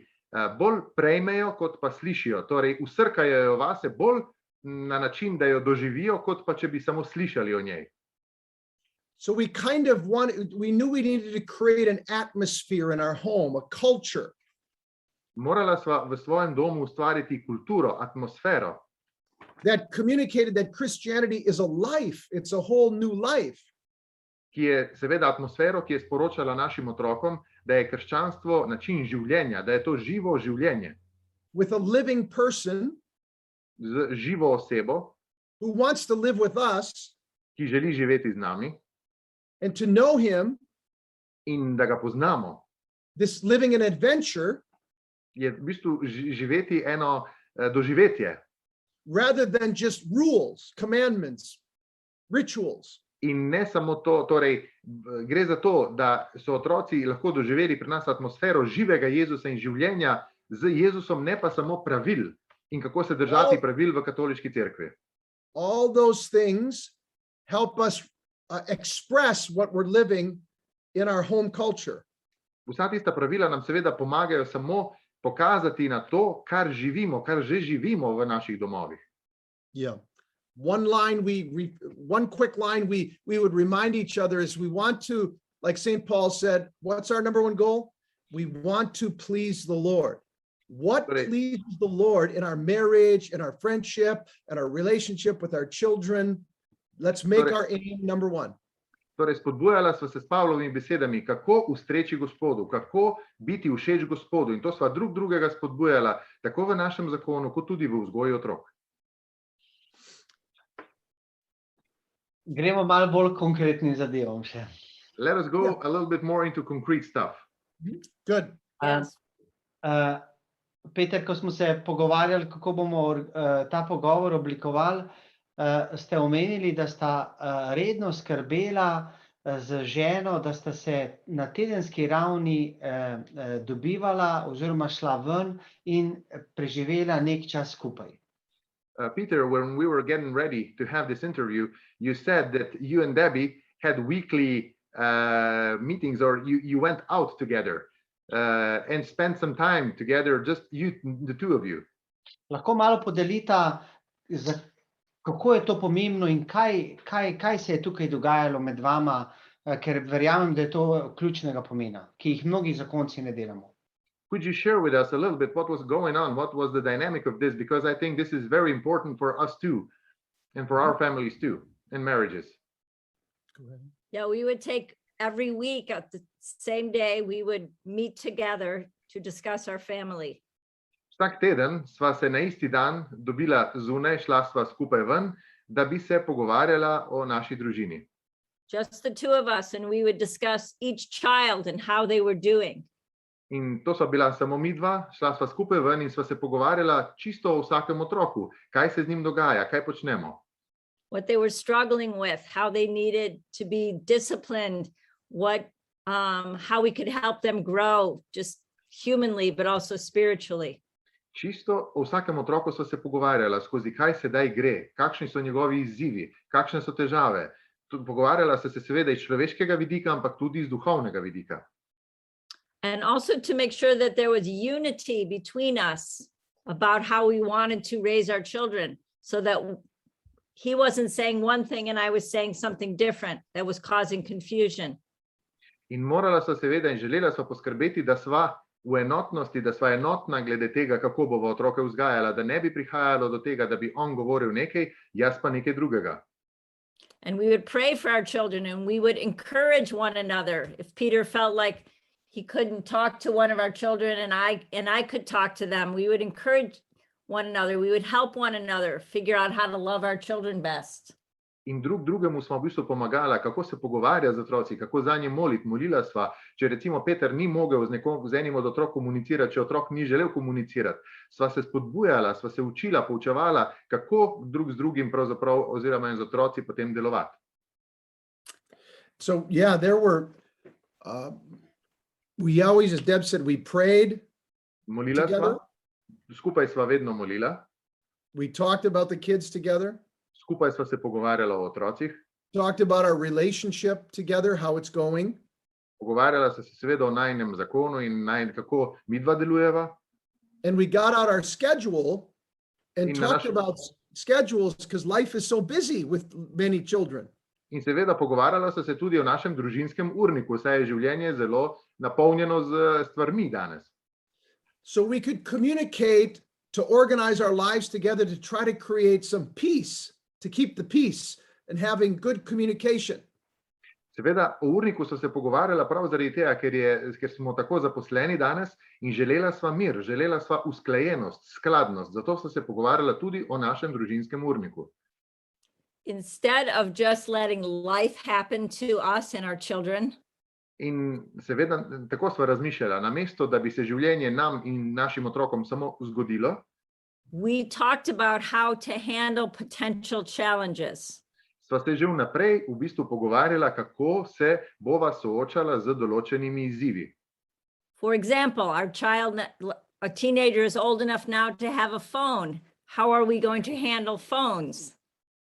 bolj prejmejo, kot pa slišijo. Torej, vsrkajo jo vase bolj na način, da jo doživijo, kot pa če bi samo slišali o njej. So we knew we needed to create an atmosphere in our home, a culture. Morala sva v svojem domu ustvariti kulturo, atmosfero, that communicated that Christianity is a life. It's a whole new life. ki je seveda atmosfero, ki je sporočala našim otrokom, da je krščanstvo način življenja, da je to živo življenje with a living person z živo osebo, who wants to live with us ki želi živeti z nami and to know him, in da ga poznamo. this living an adventure, Je v bistvu živeti eno doživetje rather than just rules, commandments, rituals. in ne samo to, torej gre za to, da so otroci lahko doživeli pri nas atmosfero živega Jezusa in življenja z Jezusom, ne pa samo pravil in kako se držati pravil v katoliški cerkvi. All those things help us express what we're living in our home culture. Vsa tista pravila nam seveda pomagajo samo pokazati na to, kar živimo, kar že živimo v naših domovih. Yeah. One quick line we would remind each other is we want to, like St. Paul said, what's our number one goal? We want to please the Lord. What pleases the Lord in our marriage, in our friendship, and our relationship with our children? Let's make our aim number one. Torej, spodbujala sva se s Pavlovimi besedami, kako ustreči Gospodu, kako biti všeč Gospodu, in to sva drugega spodbujala, tako v našem zakonu, kot tudi v vzgoji otrok. Gremo malo bolj konkretnim zadevam še. Let us go a little bit more into concrete stuff. Good. Yes. Peter, ko smo se pogovarjali, kako bomo ta pogovor oblikovali, ste omenili, da sta redno skrbela z ženo, da sta se na tedenski ravni dobivala oziroma šla ven in preživela nek čas skupaj. Peter, when we were getting ready to have this interview, you said that you and Debbie had weekly meetings, or you went out together and spent some time together, just you, the two of you. Lahko malo podelita, kako je to pomembno in kaj se je tukaj dogajalo med vama, ker verjamem, da je to ključnega pomena, ki jih mnogi zakonci ne delamo. Could you share with us a little bit what was going on? What was the dynamic of this? Because I think this is very important for us too, and for our families too, and marriages. Go ahead. Yeah, we would take every week at the same day, we would meet together to discuss our family. Vsak teden sva se na isti dan dobila zunaj, šla sva skupaj ven, da bi se pogovarjala o naši družini. Just the two of us, and we would discuss each child and how they were doing. In to sva bila samo midva, šla sva skupaj ven in sva se pogovarjala čisto o vsakem otroku, kaj se z njim dogaja, kaj počnemo. What they were struggling with, how they needed to be disciplined, how we could help them grow just humanly, but also spiritually. Čisto o vsakem otroku sva se pogovarjala, skozi kaj sedaj gre, kakšni so njegovi izzivi, kakšne so težave. Pogovarjala se seveda iz človeškega vidika, ampak tudi iz duhovnega vidika. And also to make sure that there was unity between us about how we wanted to raise our children, so that he wasn't saying one thing and I was saying something different that was causing confusion. In morala sva seveda in želela sva poskrbeti, da sva v enotnosti, da sva enotna glede tega, kako bova otroke vzgajala, da ne bi prihajalo do tega, da bi on govoril nekaj, jaz pa nekaj drugega. And we would pray for our children, and we would encourage one another. If Peter felt like he couldn't talk to one of our children and I could talk to them, we would encourage one another. We would help one another figure out how to love our children best. In drugemu smo v bistvu pomagala, kako se pogovarja z otroci, kako za nje moliti. Molila sva, če recimo Peter ni mogel z enim od otrok komunicirati, če otrok ni želel komunicirati, sva se spodbujala, sva se učila, poučevala, kako drug z drugim pravzaprav oziroma z otroci potem delovati. So yeah, there were, we always, as Deb said, we prayed. Molila sva, skupaj sva vedno molila. We talked about the kids together. Skupaj sva se pogovarjala o otrocih. Talked about our relationship together, how it's going. Pogovarjala se seveda o najinem zakonu in kako midva delujeva. And we got out our schedule and talked about schedules because life is so busy with many children. In seveda pogovarjala se tudi o našem družinskem urniku, saj je življenje zelo napolnjeno z stvarmi danes. So we could communicate to organize our lives together to try to create some peace, to keep the peace and having good communication. Seveda, o urniku so se pogovarjala prav zaradi tega, ker smo tako zaposleni danes in želela sva mir, želela sva usklajenost, skladnost. Zato so se pogovarjala tudi o našem družinskem urniku. Instead of just letting life happen to us and our children, In seveda, tako sva razmišljala, namesto da bi se življenje nam in našim otrokom samo zgodilo, we talked about how to handle potential challenges. sva se že vnaprej v bistvu pogovarjala, kako se bova soočala z določenimi izzivi. For example, a teenager is old enough now to have a phone. How are we going to handle phones?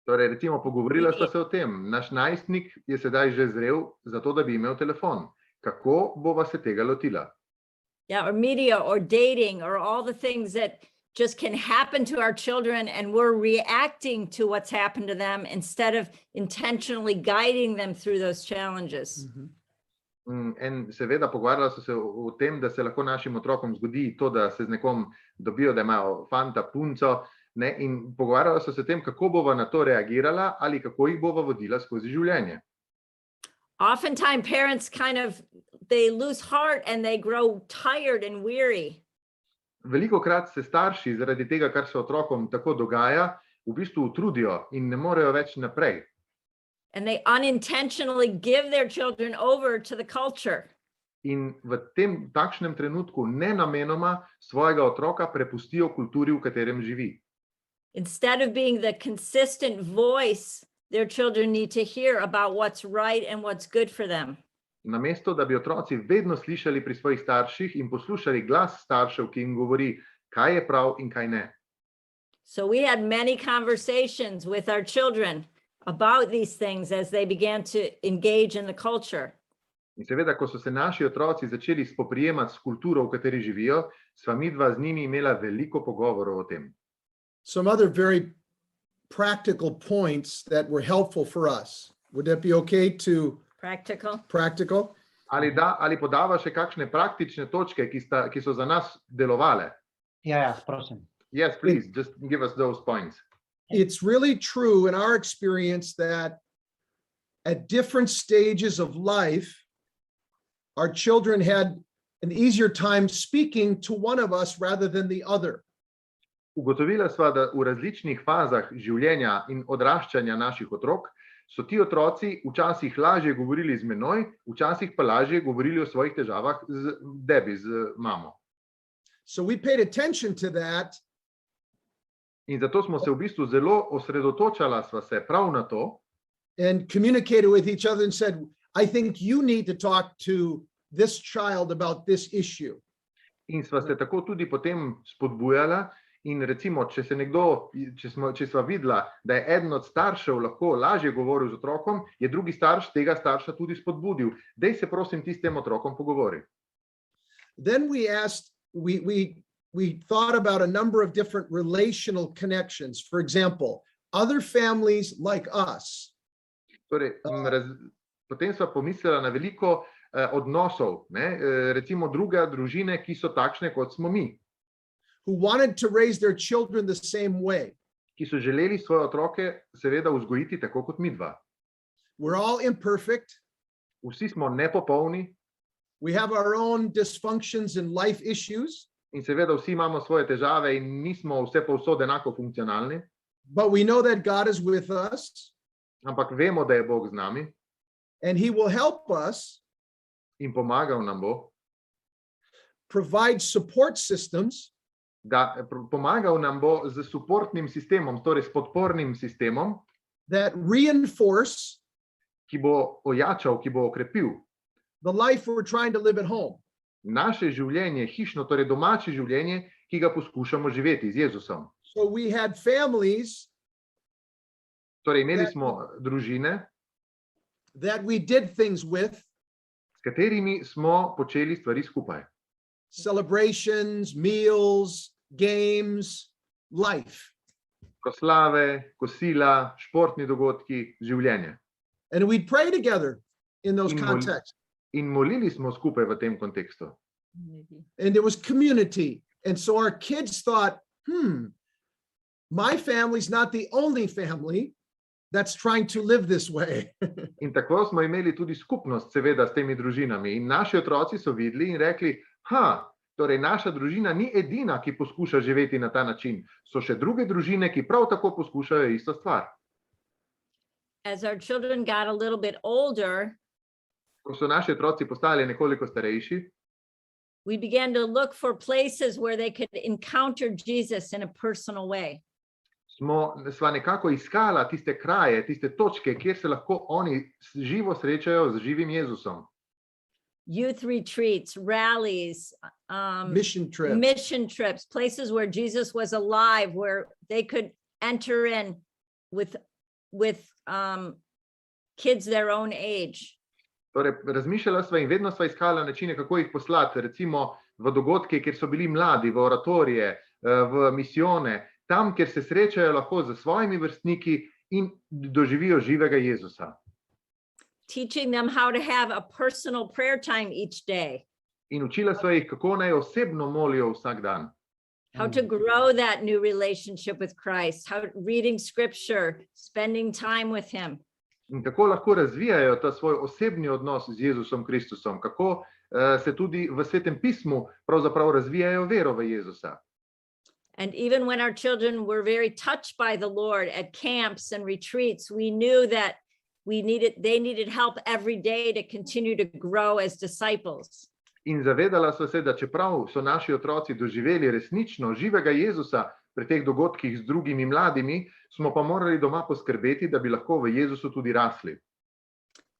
Torej, recimo, pogovorila sva se o tem. Naš najstnik je sedaj že zrel za to, da bi imel telefon. Kako bova se tega lotila? Yeah, or media or dating or all the things that just can happen to our children and we're reacting to what's happened to them instead of intentionally guiding them through those challenges. In seveda pogovarjala so se o tem, da se lahko našim otrokom zgodi to, da se z nekom dobijo, da imajo fanta, punco, ne, in pogovarjala so se o tem, kako bova na to reagirala ali kako jih bova vodila skozi življenje. Oftentimes parents they lose heart and they grow tired and weary. Velikokrat se starši zaradi tega, kar se otrokom tako dogaja, v bistvu utrudijo in ne morejo več naprej. And they unintentionally give their children over to the culture. In v tem takšnem trenutku nenamenoma svojega otroka prepustijo kulturi, v katerem živi. Instead of being the consistent voice their children need to hear about what's right and what's good for them. Namesto, da bi otroci vedno slišali pri svojih starših in poslušali glas staršev, ki jim govori, kaj je prav in kaj ne. So we had many conversations with our children about these things as they began to engage in the culture. In seveda, ko so se naši otroci začeli spoprijemati s kulturo, v kateri živijo, sva midva z njimi imela veliko pogovorov o tem. Some other very practical points that were helpful for us. Would that be okay to practical? Ali podava še kakšne praktične točke, ki so za nas delovale? Ja, prosim. Yes, please, just give us those points. It's really true in our experience that at different stages of life, our children had an easier time speaking to one of us rather than the other. Ugotovila sva, da v različnih fazah življenja in odraščanja naših otrok so ti otroci včasih lažje govorili z menoj, včasih pa lažje govorili o svojih težavah z Debbie, z mamo. So we paid attention to that. In zato smo se v bistvu zelo osredotočala sva se prav na to. And communicated with each other and said, I think you need to talk to this child about this issue. In sva se tako tudi potem spodbujala. In recimo, če sva videla, da je eden od staršev lahko lažje govoril z otrokom, je drugi starš tega starša tudi spodbudil. Dej se prosim ti s tem otrokom pogovori. Then we thought about a number of different relational connections. For example, other families like us. Torej, potem sva pomislila na veliko odnosov, ne? Recimo druge družine, ki so takšne, kot smo mi. Who wanted to raise their children the same way. Ki so želeli svoje otroke seveda vzgojiti tako kot midva. We're all imperfect. Vsi smo nepopolni. We have our own dysfunctions and life issues. In seveda vsi imamo svoje težave in nismo vse povsod enako funkcionalni. But we know that God is with us. Ampak vemo, da je Bog z nami. And he will help us. In pomagal nam bo. Provide support systems. Da pomagal nam bo z suportnim sistemom, torej s podpornim sistemom, that reinforce, ki bo ojačal, ki bo okrepil the life we're trying to live at home. Naše življenje, hišno, torej domače življenje, ki ga poskušamo živeti z Jezusom. So we had families, torej imeli smo družine, that we did things with, s katerimi smo počeli stvari skupaj. Celebrations, meals, games, life. Proslave, kosila, športni dogodki, življenje. And we'd pray together in those contexts. In molili smo skupaj v tem kontekstu. And there was community. And so our kids thought, my family's not the only family. that's trying to live this way. In tako smo imeli tudi skupnost, seveda, s temi družinami. In naši otroci so videli in rekli, torej naša družina ni edina, ki poskuša živeti na ta način. So še druge družine, ki prav tako poskušajo isto stvar. As our children got a little bit older, Ko so naši otroci postali nekoliko starejši, we began to look for places where they could encounter Jesus in a personal way. sva nekako iskala tiste kraje, tiste točke, kjer se lahko oni živo srečajo z živim Jezusom. Youth retreats, rallies, Mission trips. places where Jesus was alive, where they could enter in with kids their own age. Torej, razmišljala sva in vedno sva iskala načine, kako jih poslati, recimo v dogodke, kjer so bili mladi, v oratorije, v misijone, tam, kjer se srečajo lahko z svojimi vrstniki in doživijo živega Jezusa. Teaching them how to have a personal prayer time each day. In učila sva jih, kako naj osebno molijo vsak dan. How to grow that new relationship with Christ, how reading scripture, spending time with him. In kako lahko razvijajo ta svoj osebni odnos z Jezusom Kristusom, kako se tudi v Svetem pismu pravzaprav razvijajo vero v Jezusa. And even when our children were very touched by the Lord at camps and retreats, we knew that they needed help every day to continue to grow as disciples. In zavedala so se, da čeprav so naši otroci doživeli resnično živega Jezusa pri teh dogodkih z drugimi mladimi, smo pa morali doma poskrbeti, da bi lahko v Jezusu tudi rasli.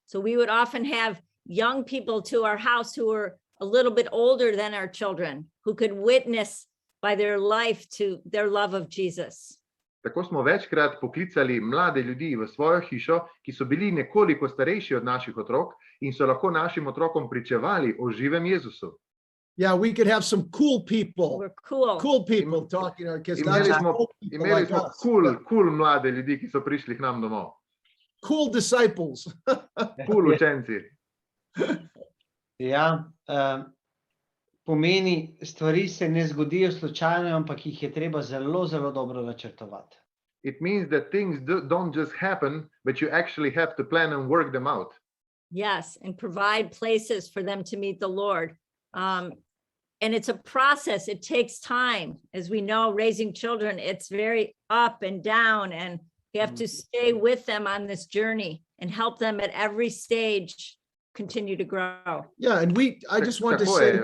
So we would often have young people to our house who were a little bit older than our children, who could witness by their life to their love of Jesus. Tako smo večkrat poklicali mlade ljudi v svojo hišo, ki so bili nekoliko starejši od naših otrok in so lahko našim otrokom pričevali o živem Jezusu. Yeah, we could have some cool people. We're cool. Cool people talking to our kids. Not Imeli just smo, old people imeli like smo us. cool mlade ljudi, ki so prišli k nam domov. Cool disciples. Cool učenci. Ja, pomeni, stvari se ne zgodijo slučajno, ampak jih je treba zelo, zelo dobro načrtovati. It means that things don't just happen, but you actually have to plan and work them out. Yes, and provide places for them to meet the Lord. And it's a process. It takes time. As we know, raising children, it's very up and down, and you have to stay with them on this journey and help them at every stage continue to grow. Yeah, and I just want to say,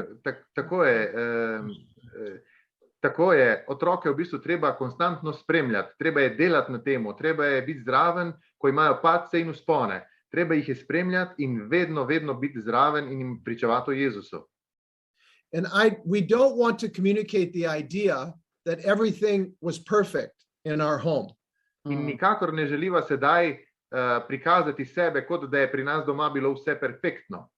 tako je, otroke v bistvu treba konstantno spremljati, treba je delati na temu, treba je biti zraven, ko imajo padce in vzpone, treba jih je spremljati in vedno biti zraven in jim pričevati o Jezusu. and we don't want to communicate the idea that everything was perfect in our home. In nikakor ne želiva sedaj prikazati sebe, kot da je pri nas doma bilo vse perfektno.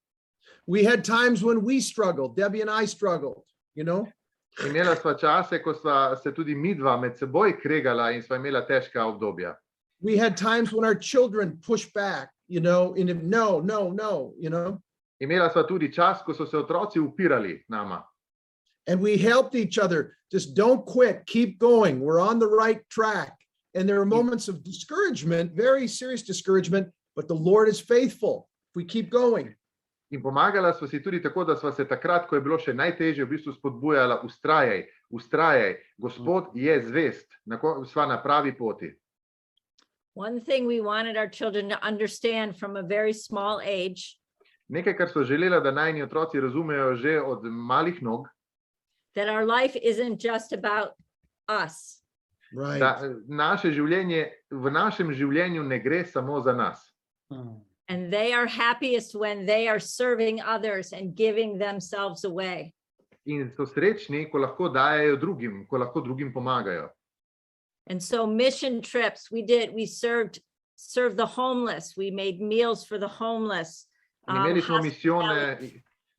We had times when we struggled. Debbie and I struggled, you know. Imela sva čase, ko sva se tudi midva med seboj kregala in sva imela težka obdobja. We had times when our children pushed back, you know, in no, you know. Imela sva tudi čas, ko so se otroci upirali nama. And we helped each other. Just don't quit, keep going. We're on the right track. And there are moments of discouragement, very serious discouragement, but the Lord is faithful. If we keep going. In pomagala sva si tudi tako, da sva se takrat, ko je bilo še najtežje, v bistvu spodbujala, ustrajaj, Gospod je zvest, sva na pravi poti. One thing we wanted our children to understand from a very small age. Nekaj, kar so želela, da najni otroci razumejo že od malih nog, that our life isn't just about us. Right. da naše življenje, v našem življenju ne gre samo za nas. And they are happiest when they are serving others and giving themselves away. In so srečni, ko lahko dajejo drugim, ko lahko drugim pomagajo. And so mission trips, we served the homeless. We made meals for the homeless.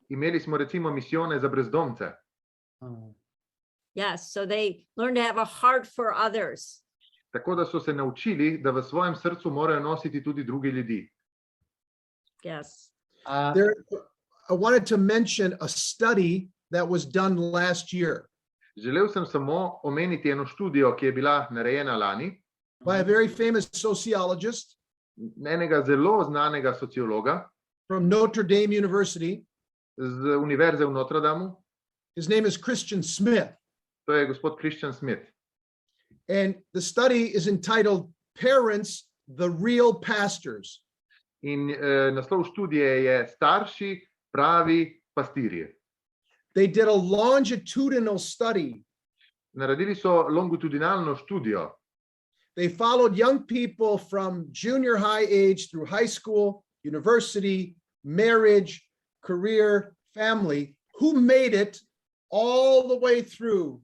Imeli smo recimo misijone za brezdomce. Yes, so they learned to have a heart for others. Tako da so se naučili, da v svojem srcu morajo nositi tudi druge ljudi. Yes. I wanted to mention a study that was done last year. Želel sem samo omeniti eno študijo, ki je bila narejena lani. by a very famous sociologist enega zelo znanega sociologa from Notre Dame University. z univerze v Notre Damu. His name is Christian Smith. To je gospod Krščan Smith. And the study is entitled Parents, the Real Pastors. In naslov študije je Starši, pravi pastirji. They did a longitudinal study. Naredili so longitudinalno študijo. They followed young people from junior high age through high school, university, marriage, career, family, who made it all the way through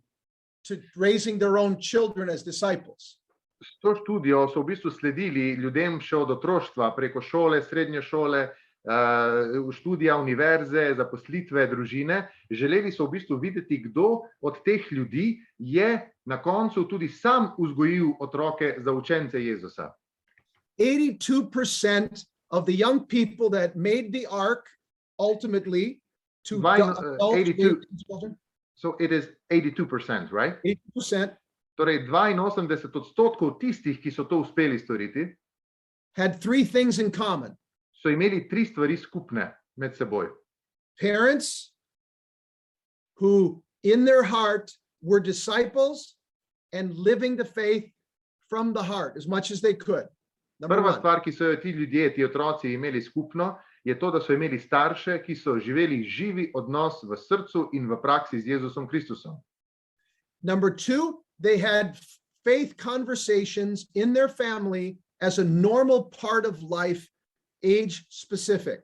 to raising their own children as disciples. S to študijo so v bistvu sledili ljudem še od otroštva, preko šole, srednje šole, študija, univerze, zaposlitve, družine. Želeli so v bistvu videti, kdo od teh ljudi je na koncu tudi sam vzgojil otroke za učence Jezusa. 82% of the young people that made the ark ultimately to 82, so it is 82%, right? 80% Torej 82% tistih, ki so to uspeli storiti, had three things in common. so imeli tri stvari skupne med seboj. Parents who in their heart were disciples and living the faith from the heart as much as they could. Number Prva one. stvar, ki so jo ti ljudje, ti otroci imeli skupno, je to, da so imeli starše, ki so živeli živi odnos v srcu in v praksi z Jezusom Kristusom. Number two, they had faith conversations in their family as a normal part of life, age specific.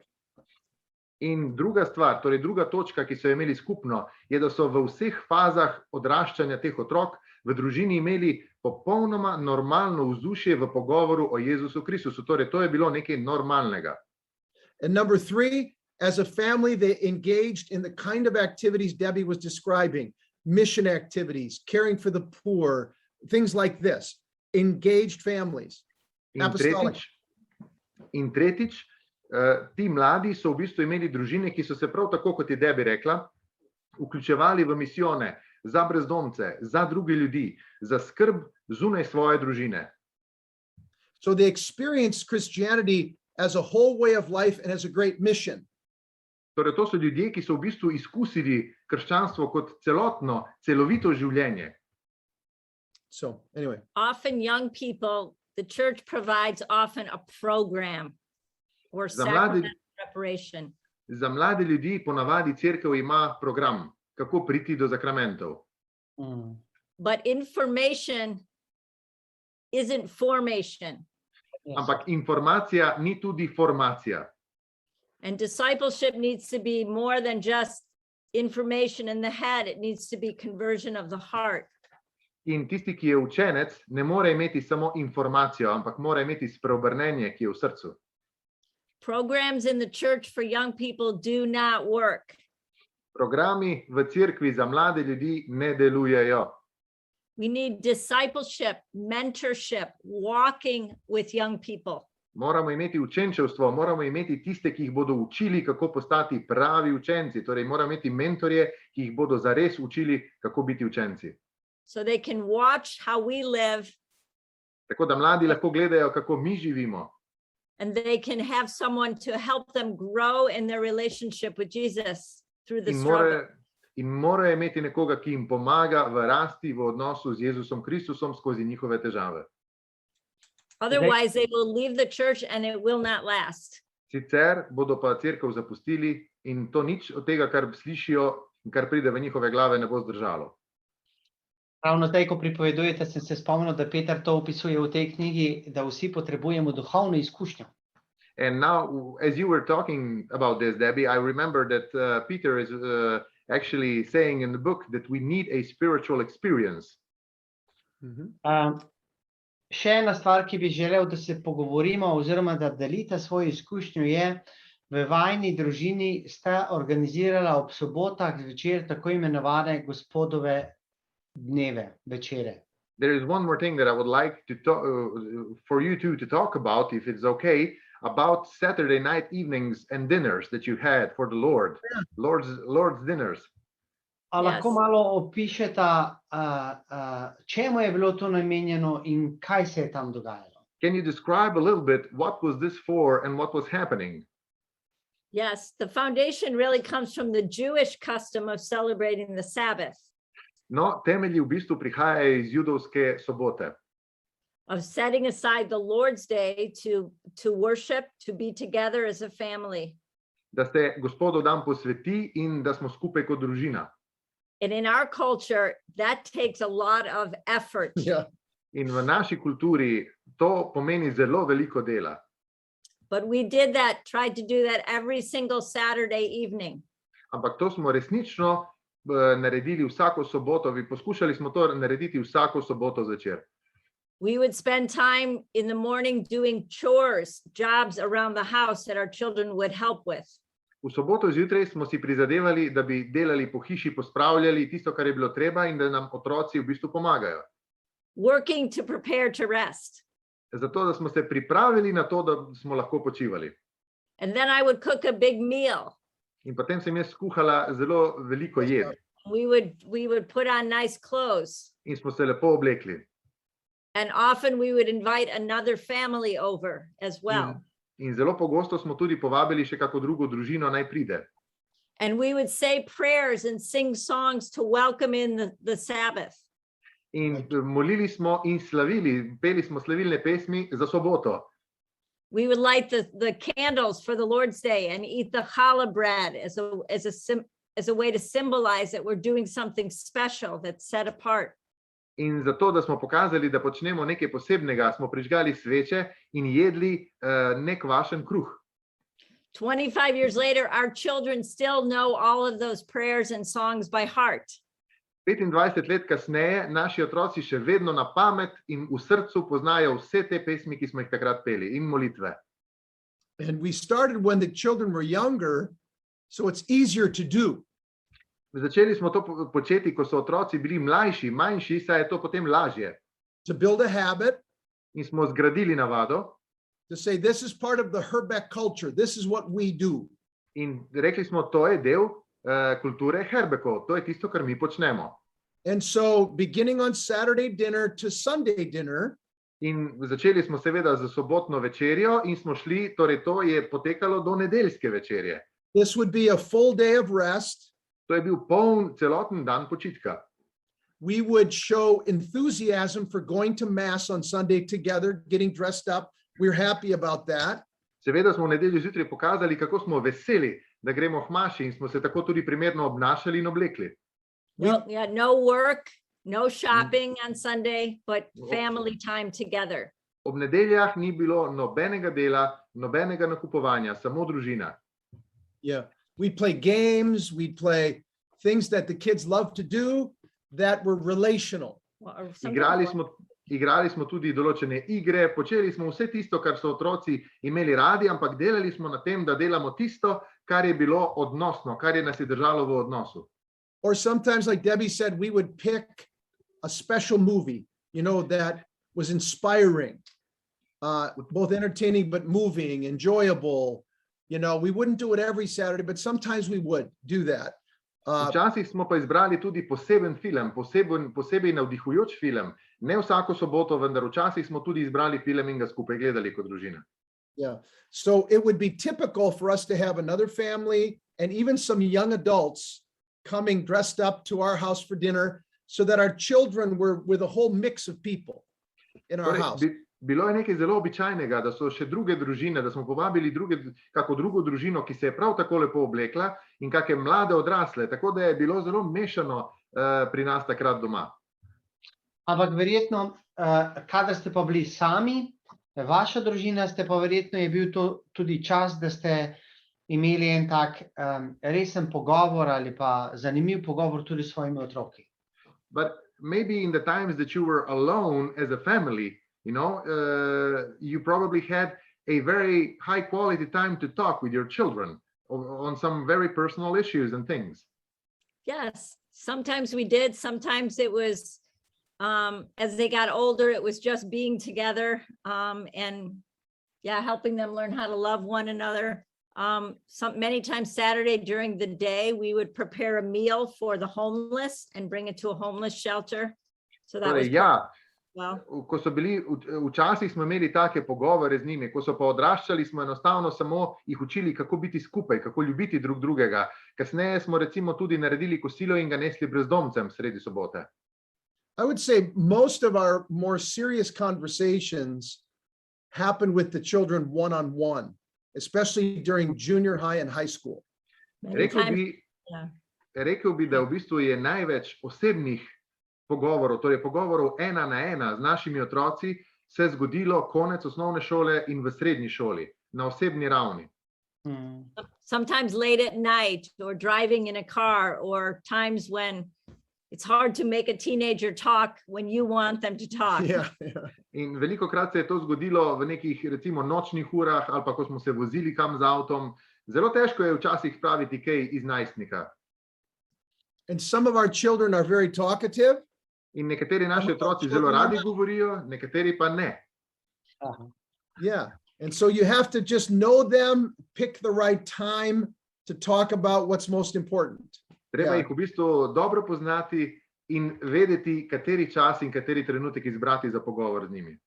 In druga stvar, torej druga točka, ki so jo imeli skupno, je, da so v vseh fazah odraščanja teh otrok v družini imeli popolnoma normalno vzdušje v pogovoru o Jezusu Kristusu. Torej, to je bilo nekaj normalnega. And number three, as a family, they engaged in the kind of activities Debbie was describing, mission activities, caring for the poor, things like this, engaged families. Apostolic. In tretjič, ti mladi so v bistvu imeli družine, ki so se prav tako, kot je Debbie rekla, vključevali v misijone za brezdomce, za druge ljudi, za skrb zunaj svoje družine. So they experienced Christianity as a whole way of life and as a great mission. Torej, to so ljudje, ki so v bistvu izkusili krščanstvo kot celotno, celovito življenje. So anyway, Often young people, the church provides often a program or Za mlade- sacrament preparation. Za mlade ljudi ponavadi cerkev ima program, kako priti do zakramentov. Mm. But information isn't formation. Yes. Ampak informacija ni tudi formacija. And discipleship needs to be more than just information in the head. It needs to be conversion of the heart. In tisti, ki je učenec, ne more imeti samo informacijo, ampak mora imeti spreobrnenje, ki je v srcu. Programs in the church for young people do not work. Programi v cerkvi za mlade ljudi ne delujejo. We need discipleship, mentorship, walking with young people. Moramo imeti učenčevstvo, moramo imeti tiste, ki jih bodo učili, kako postati pravi učenci. Torej, moramo imeti mentorje, ki jih bodo zares učili, kako biti učenci. So they can watch how we live Tako da mladi lahko gledajo, kako mi živimo. and they can have someone to help them grow in their relationship with Jesus through the In struggle. morajo imeti nekoga, ki jim pomaga v rasti v odnosu z Jezusom Kristusom skozi njihove težave. Otherwise, they will leave the church and it will not last. Sicer bodo pa cerkev zapustili in to nič od tega, kar slišijo in kar pride v njihove glave, ne bo zdržalo. Ravno zdaj, ko pripovedujete, sem se spomnil, da Peter to opisuje v tej knjigi, da vsi potrebujemo duhovno izkušnjo. And now, as you were talking about this, Debbie, I remember that Peter is actually saying in the book that we need a spiritual experience. Še ena stvar, ki bi želel, da se pogovorimo oziroma da delite svojo izkušnjo je, v vajni družini sta organizirala ob sobotah zvečer tako imenovane gospodove dneve, večere. There is one more thing that I would like to talk, for you two to talk about, if it's okay, about Saturday night evenings and dinners that you had for the Lord, Lord's dinners. A lahko Yes. malo opišeta, čemu je bilo to namenjeno in kaj se je tam dogajalo? Can you describe a little bit what was this for and what was happening? Yes, the foundation really comes from the Jewish custom of celebrating the Sabbath, No, temelji v bistvu prihajajo iz judovske sobote, of setting aside the Lord's Day to worship, to be together as a family. da se Gospodov dan posveti in da smo skupaj kot družina. And in our culture, that takes a lot of effort. Yeah. In v naši kulturi to pomeni zelo veliko dela. But we did that, tried to do that every single Saturday evening. Ampak to smo resnično naredili vsako soboto, poskušali smo to narediti vsako soboto zvečer. We would spend time in the morning doing chores, jobs around the house that our children would help with. V soboto zjutraj smo si prizadevali, da bi delali po hiši, pospravljali tisto, kar je bilo treba in da nam otroci v bistvu pomagajo. Working to prepare to rest. Zato, da smo se pripravili na to, da smo lahko počivali. And then I would cook a big meal. In potem sem jaz skuhala zelo veliko jed We would put on nice clothes. in smo se lepo oblekli. And often we would invite another family over as well. In zelo pogosto smo tudi povabili še kako drugo družino naj pride. And we would say prayers and sing songs to welcome in the Sabbath. In molili smo in slavili, peli smo slavilne pesmi za soboto. We would light the candles for the Lord's Day and eat the challah bread as a way to symbolize that we're doing something special that's set apart. In zato, da smo pokazali, da počnemo nekaj posebnega, smo prižgali sveče in jedli nekvašen kruh. 25 years later, our children still know all of those prayers and songs by heart. 25 let kasneje naši otroci še vedno na pamet in v srcu poznajo vse te pesmi, ki smo jih takrat peli, in molitve. And we started when the children were younger, so it's easier to do. Začeli smo to početi, ko so otroci bili manjši, saj je to potem lažje. To build a habit, In smo zgradili navado to say, this is part of the Herbeck culture. This is what we do. in rekli smo, to je del kulture Herbeckov, to je tisto, kar mi počnemo. And so beginning on Saturday dinner to Sunday dinner, In začeli smo seveda z sobotno večerjo in smo šli, torej to je potekalo do nedeljske večerje. this would be a full day of rest. To je bil celoten dan počitka. We would show enthusiasm for going to mass on Sunday together, getting dressed up. We're happy about that. Seveda smo v nedeljo zjutraj pokazali, kako smo veseli, da gremo k maši in smo se tako tudi primerno obnašali in oblekli. No work, no shopping on Sunday, but family time together. Ob nedeljah ni bilo nobenega dela, nobenega nakupovanja, samo družina. Yeah. We'd play games, we'd play things that the kids love to do that were relational. Igrali smo tudi določene igre, počeli smo vse tisto, kar so otroci imeli radi, ampak delali smo na tem, da delamo tisto, kar je bilo odnosno, kar je nas je držalo v odnosu. Or sometimes, like Debbie said, we would pick a special movie, that was inspiring, both entertaining, but moving, enjoyable. We wouldn't do it every Saturday, but sometimes we would do that. Včasih smo pa izbrali tudi poseben film, posebej navdihujoč film. Ne vsako soboto, vendar včasih smo tudi izbrali film in ga skupaj gledali kot družina. Yeah. So it would be typical for us to have another family and even some young adults coming dressed up to our house for dinner so that our children were with a whole mix of people in our house. Bilo je nekaj zelo običajnega, da so še druge družine, da smo povabili kako drugo družino, ki se je prav tako lepo oblekla in kakšne mlade odrasle, tako da je bilo zelo mešano pri nas takrat doma. Ampak verjetno, kadar ste pa bili sami, vaša družina, ste pa verjetno je bil to tudi čas, da ste imeli en tak resen pogovor ali pa zanimiv pogovor tudi s svojimi otroki. But maybe in the times that you were alone as a family, you probably had a very high quality time to talk with your children on some very personal issues and things. Yes, sometimes we did. Sometimes it was, as they got older, it was just being together and helping them learn how to love one another. Many times Saturday during the day, we would prepare a meal for the homeless and bring it to a homeless shelter. So that was well. Ko so bili, včasih smo imeli take pogovore z njimi, ko so pa odraščali, smo enostavno samo jih učili, kako biti skupaj, kako ljubiti drug drugega. Kasneje smo recimo tudi naredili kosilo in ga nesli brezdomcem sredi sobote. I would say most of our more serious conversations happen with the children one-on-one, especially during junior high and high school. Rekel bi, da v bistvu je največ osebnih pogovorov, torej pogovorov ena na ena z našimi otroci, se zgodilo konec osnovne šole in v srednji šoli, na osebni ravni. Sometimes late at night or driving in a car, or times when it's hard to make a teenager talk when you want them to talk. Yeah. In velikokrat se je to zgodilo v nekih recimo nočnih urah ali pa ko smo se vozili kam z avtom. Zelo težko je včasih spraviti kaj iz najstnika. And some of our children are very talkative. In nekateri naši otroci zelo radi govorijo, nekateri pa ne. Yeah. And so you have to just know them, pick the right time to talk about what's most important. Treba jih v bistvu dobro poznati in vedeti, kateri čas in kateri trenutek izbrati za pogovor z njimi.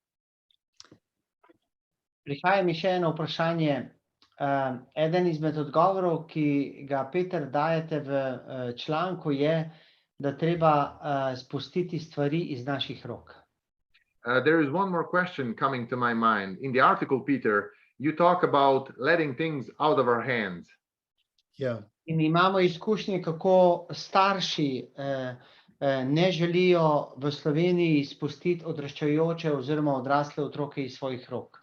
Prihaja mi še eno vprašanje. Eden izmed odgovorov, ki ga, Peter, dajete v članku, je, da treba spustiti stvari iz naših rok. There is one more question coming to my mind. In the article, Peter, you talk about letting things out of our hands. Yeah. In imamo izkušnje, kako starši ne želijo v Sloveniji spustiti odraščajoče oziroma odrasle otroke iz svojih rok.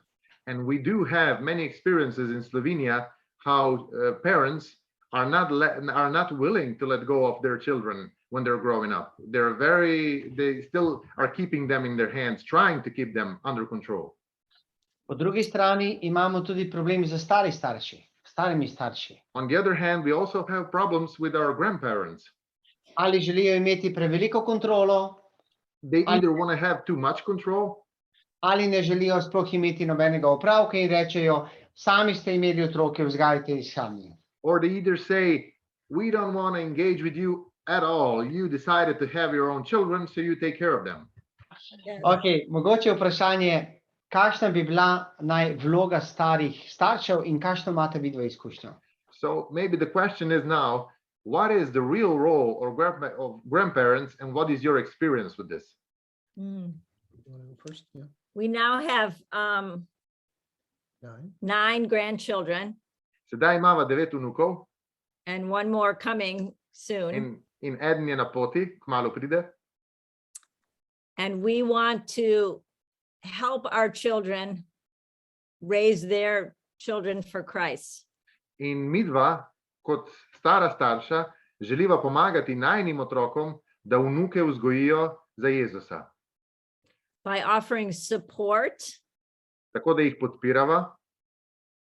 And we do have many experiences in Slovenia how parents are not willing to let go of their children when they're growing up. They still are keeping them in their hands, trying to keep them under control. Po drugi strani imamo tudi problem z starimi starši. On the other hand, we also have problems with our grandparents. Ali želijo imeti preveliko kontrolo, They either want to have too much control, ali ne želijo sploh imeti nobenega opravka in rečejo, sami ste imeli otroke, vzgajajte jih sami. or they either say, we don't want to engage with you at all. You decided to have your own children, so you take care of them. Ok, mogoče vprašanje, kakšna bi bila naj vloga starih staršev in kakšno imate vidva izkušnjo? So maybe the question is now, what is the real role of grandparents and what is your experience with this? First, yeah. We now have 9 grandchildren. Sedaj imamo 9 vnukov and one more coming soon. In eden je na poti, kmalu pride. And we want to help our children raise their children for Christ. In midva, kot stara starša, želiva pomagati najnim otrokom, da vnuke vzgojijo za Jezusa. By offering support. Tako da jih podpirava.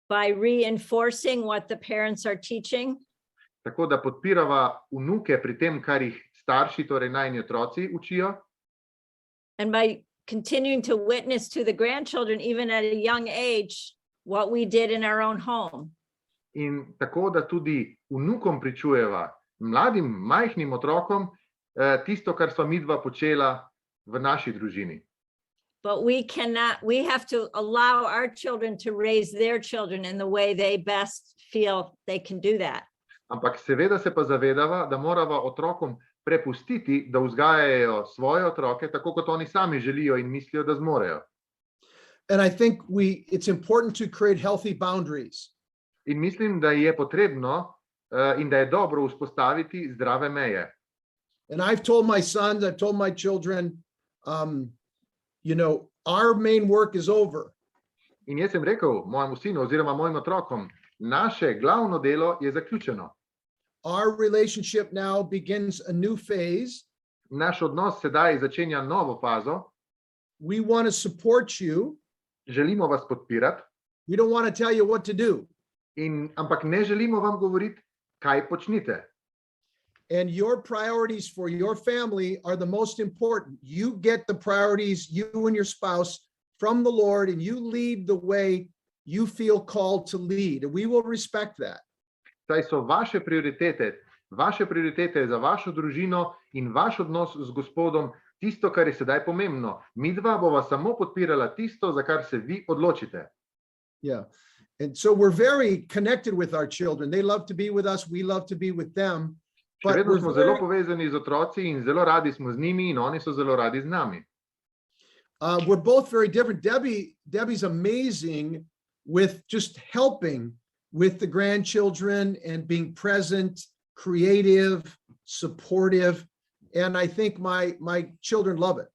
By reinforcing what the parents are teaching. Tako da podpirava vnuke pri tem, kar jih starši, torej najni otroci, učijo. And by continuing to witness to the grandchildren, even at a young age, what we did in our own home. In tako da tudi vnukom pričujeva, mladim, majhnim otrokom, tisto, kar sva midva počela v naši družini. But we have to allow our children to raise their children in the way they best feel they can do that. Ampak seveda se pa zavedava, da morava otrokom prepustiti, da vzgajajo svoje otroke, tako kot oni sami želijo in mislijo, da zmorejo. And I think it's important to create healthy boundaries. In mislim, da je potrebno in da je dobro vzpostaviti zdrave meje. And I've told my sons, I've told my children, you know, our main work is over. In jaz sem rekel mojemu sinu oziroma mojim otrokom, naše glavno delo je zaključeno. Our relationship now begins a new phase. Naš odnos sedaj začenja novo fazo. We want to support you. Želimo vas podpirati. We don't want to tell you what to do. Ampak ne želimo vam govoriti, kaj počnite. And your priorities for your family are the most important. You get the priorities, you and your spouse, from the Lord, and you lead the way you feel called to lead, and we will respect that. Saj so vaše prioritete za vašo družino in vaš odnos z Gospodom tisto, kar je sedaj pomembno. Midva bova samo podpirala tisto, za kar se vi odločite. Yeah. And so we're very connected with our children. They love to be with us. We love to be with them. Še vedno smo zelo povezani z otroci in zelo radi smo z njimi in oni so zelo radi z nami. We're both very different. Debbie's amazing with just helping with the grandchildren and being present, creative, supportive. And I think my children love it.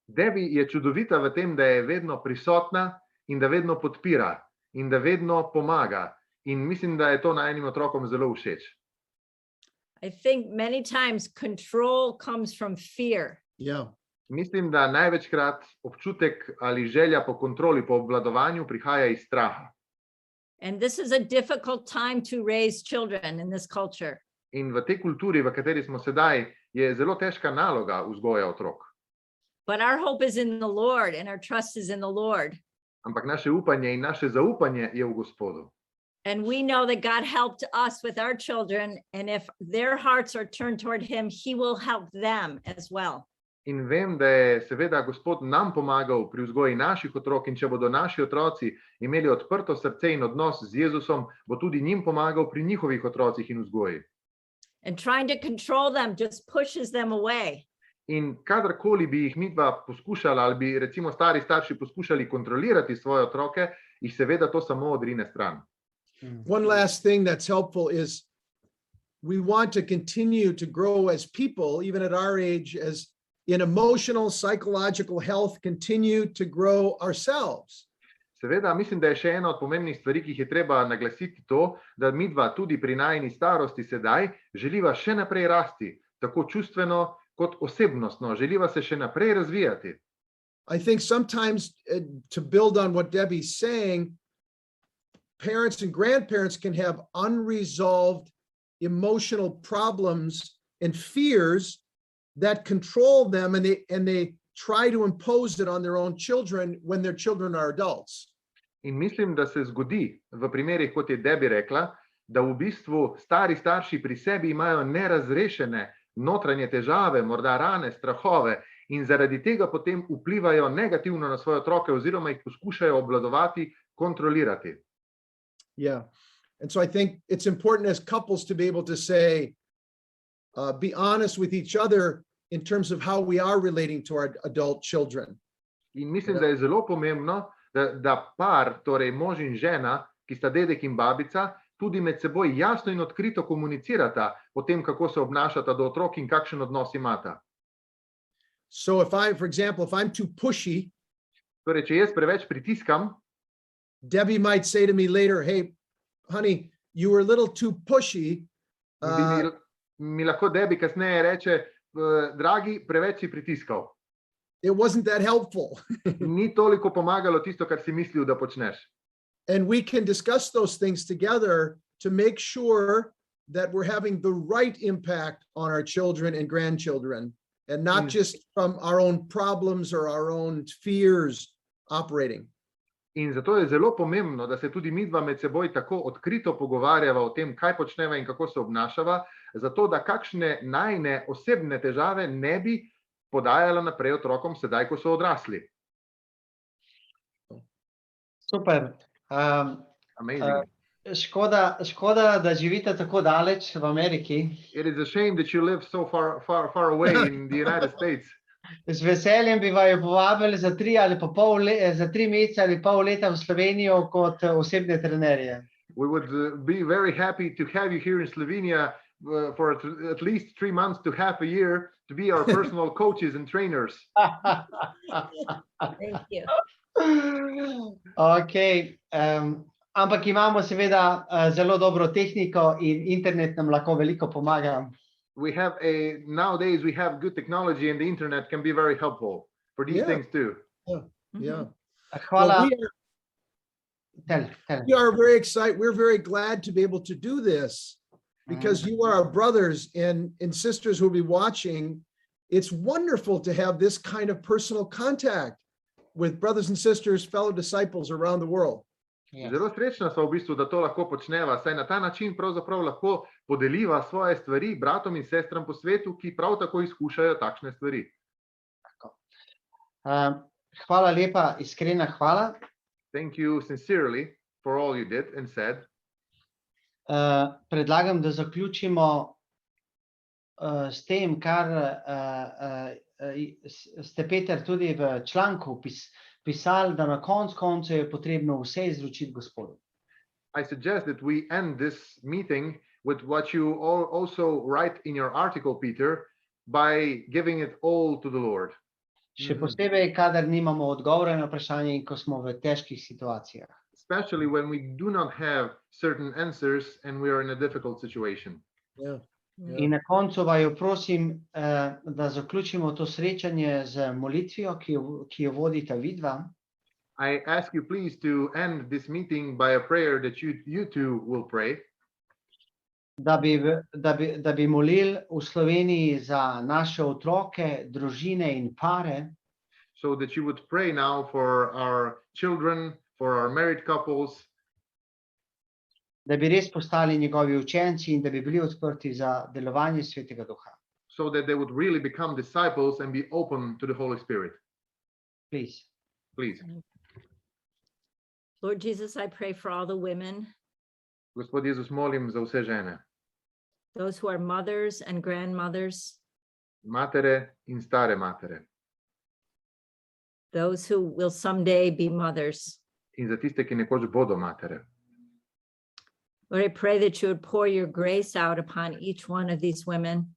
Debbie je čudovita v tem, da je vedno prisotna in da vedno podpira in da vedno pomaga. In mislim, da je to najinim otrokom zelo všeč. I think many times control comes from fear. Yeah. Mislim, da največkrat občutek ali želja po kontroli, po obvladovanju prihaja iz straha. And this is a difficult time to raise children in this culture. In v tej kulturi, v kateri smo sedaj, je zelo težka naloga vzgoja otrok. But our hope is in the Lord and our trust is in the Lord. Ampak naše upanje in naše zaupanje je v Gospodu. And we know that God helped us with our children, and if their hearts are turned toward him, he will help them as well. In vem, da je seveda Gospod nam pomagal pri vzgoji naših otrok in če bodo naši otroci imeli odprto srce in odnos z Jezusom, bo tudi njim pomagal pri njihovih otrocih in vzgoji. And trying to control them just pushes them away. In kadarkoli bi jih midva poskušala ali bi recimo stari starši poskušali kontrolirati svoje otroke, jih seveda to samo odrine stran. One last thing that's helpful is we want to continue to grow as people, even at our age, as in emotional, psychological health, continue to grow ourselves. Seveda, mislim, da je še ena od pomembnih stvari, ki jih je treba naglasiti to, da midva tudi pri najini starosti sedaj želiva še naprej rasti, tako čustveno kot osebnostno, želiva se še naprej razvijati. I think sometimes to build on what Debbie's saying, parents and grandparents can have unresolved emotional problems and fears that control them, and they try to impose it on their own children when their children are adults. In mislim, da se zgodi v primerih, kot je Debbie rekla, da v bistvu stari starši pri sebi imajo nerazrešene notranje težave, morda rane, strahove, in zaradi tega potem vplivajo negativno na svoje otroke oziroma jih poskušajo obvladovati, kontrolirati. Yeah. And so I think it's important as couples to be able to say, be honest with each other in terms of how we are relating to our adult children. In mislim, da je zelo pomembno, da par, torej mož in žena, ki sta dedek in babica, tudi med seboj jasno in odkrito komunicirata o tem, kako se obnašata do otrok in kakšen odnos imata. So for example, if I'm too pushy, torej, če jaz preveč pritiskam, Debbie might say to me later, hey, honey, you were a little too pushy. Mi lahko Debbie kasneje reče, dragi, preveč si pritiskal. It wasn't that helpful. Ni toliko pomagalo tisto, kar si mislil, da počneš. And we can discuss those things together to make sure that we're having the right impact on our children and grandchildren, and not just from our own problems or our own fears operating. In zato je zelo pomembno, da se tudi midva med seboj tako odkrito pogovarjava o tem, kaj počneva in kako se obnašava, zato da kakšne najine osebne težave ne bi podajala naprej otrokom sedaj, ko so odrasli. Super. Amazing. Škoda, da živite tako daleč v Ameriki. It is a shame that you live so far away in the United States. Z veseljem bi vaju povabili za 3 mesece ali pol leta v Slovenijo kot osebne trenerje. We would be very happy to have you here in Slovenia for at least 3 months to half a year to be our personal coaches and trainers. Thank you. Okay. Ampak imamo seveda zelo dobro tehniko in internet nam lahko veliko pomaga. Nowadays we have good technology and the internet can be very helpful for these things too. Yeah. Hvala. We are very excited. We're very glad to be able to do this because you are our brothers and sisters who will be watching. It's wonderful to have this kind of personal contact with brothers and sisters, fellow disciples around the world. Yes. Zelo srečna sva v bistvu, da to lahko počneva, saj na ta način pravzaprav lahko podeliva svoje stvari bratom in sestram po svetu, ki prav tako izkušajo takšne stvari. Hvala lepa, iskrena hvala. Thank you sincerely for all you did and said. Predlagam, da zaključimo s tem, kar ste, Peter, tudi v članku pisali, da na koncu koncev je potrebno vse izročiti Gospodu. I suggest that we end this meeting with what you also write in your article, Peter, by giving it all to the Lord. Še posebej, kadar nimamo odgovora na vprašanje in ko smo v težkih situacijah. Especially when we do not have certain answers and we are in a difficult situation. Yeah. In na koncu vaju prosim, da zaključimo to srečanje z molitvijo, ki jo vodita vidva. I ask you please to end this meeting by a prayer that you two will pray. Da bi molili v Sloveniji za naše otroke, družine in pare. So that you would pray now for our children, for our married couples. Da bi res postali njegovi učenci in da bi bili odprti za delovanje Svetega Duha. So that they would really become disciples and be open to the Holy Spirit. Please. Please. Lord Jesus, I pray for all the women, Gospod Jezus, molim za vse žene, those who are mothers and grandmothers, matere in stare matere, those who will someday be mothers. in za tiste, ki nekoč bodo matere. Lord, I pray that you would pour your grace out upon each one of these women.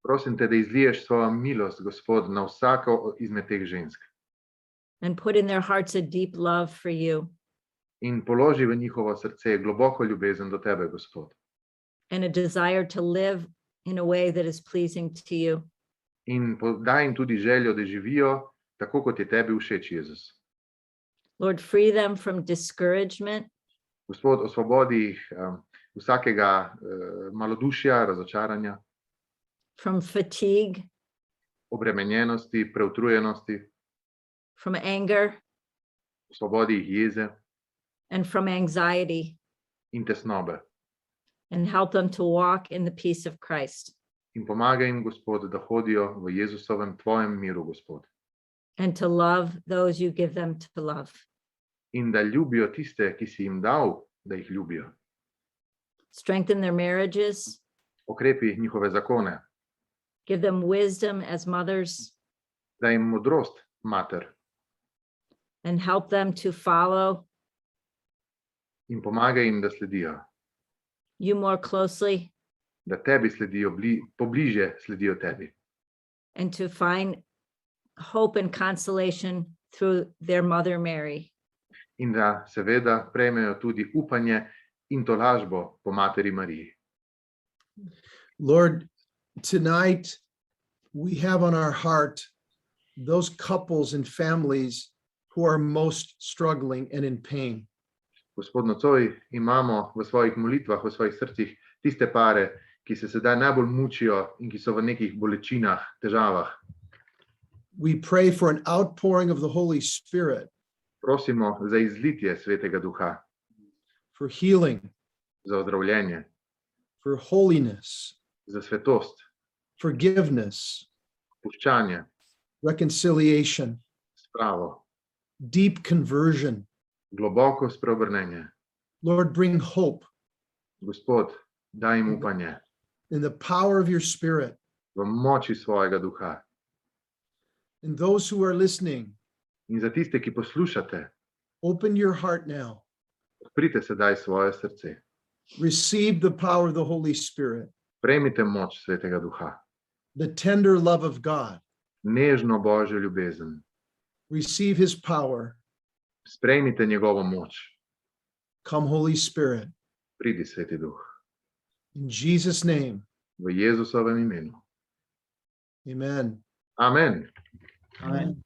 Prosim te, da izliješ svojo milost, Gospod, na vsako izmed teh žensk And put in their hearts a deep love for you in položi v njihovo srce globoko ljubezen do tebe, Gospod, and a desire to live in a way that is pleasing to you. in daj jim tudi željo, da živijo tako, kot je tebi všeč, Jezus. Lord, free them from discouragement, Gospod, osvobodi jih vsakega malodušja, razočaranja, from fatigue, obremenjenosti, preutrujenosti, from anger, osvobodi jih jeze and from anxiety, in tesnobe. and help them to walk in the peace of Christ In pomagaj jim, Gospod, da hodijo v Jezusovem, tvojem miru, Gospod. and to love those you give them to love. In da ljubijo tiste, ki si jim dal, da jih ljubijo. Strengthen their marriages, Okrepi njihove zakone, give them wisdom as mothers, daj jim modrost, mater, and help them to follow in pomagaj jim, da sledijo, you more closely da tebi sledijo, pobliže sledijo tebi. and to find hope and consolation through their mother Mary. In da seveda prejmejo tudi upanje in tolažbo po materi Mariji. Lord, tonight we have on our heart those couples and families who are most struggling and in pain. Gospod nocoj, imamo v svojih molitvah, v svojih srcih tiste pare, ki se sedaj najbolj mučijo in ki so v nekih bolečinah, težavah. We pray for an outpouring of the Holy Spirit, Prosimo za izlitje Svetega Duha, for healing, za ozdravljenje, for holiness, za svetost, forgiveness, puščanje, reconciliation, spravo, deep conversion. globoko spreobrnenje. Lord, bring hope Gospod, daj jim upanje in the power of your Spirit. v moči svojega duha. And those who are listening, In za tiste, ki poslušate, open your heart now. odprite sedaj svoje srce. Receive the power of the Holy Spirit, Prejmite moč Svetega Duha, the tender love of God. nežno Božjo ljubezen. Receive his power. Sprejmite njegovo moč. Come, Holy Spirit. Pridi, Sveti Duh. In Jesus' name, V Jezusovem imenu. amen. Amen. Amen.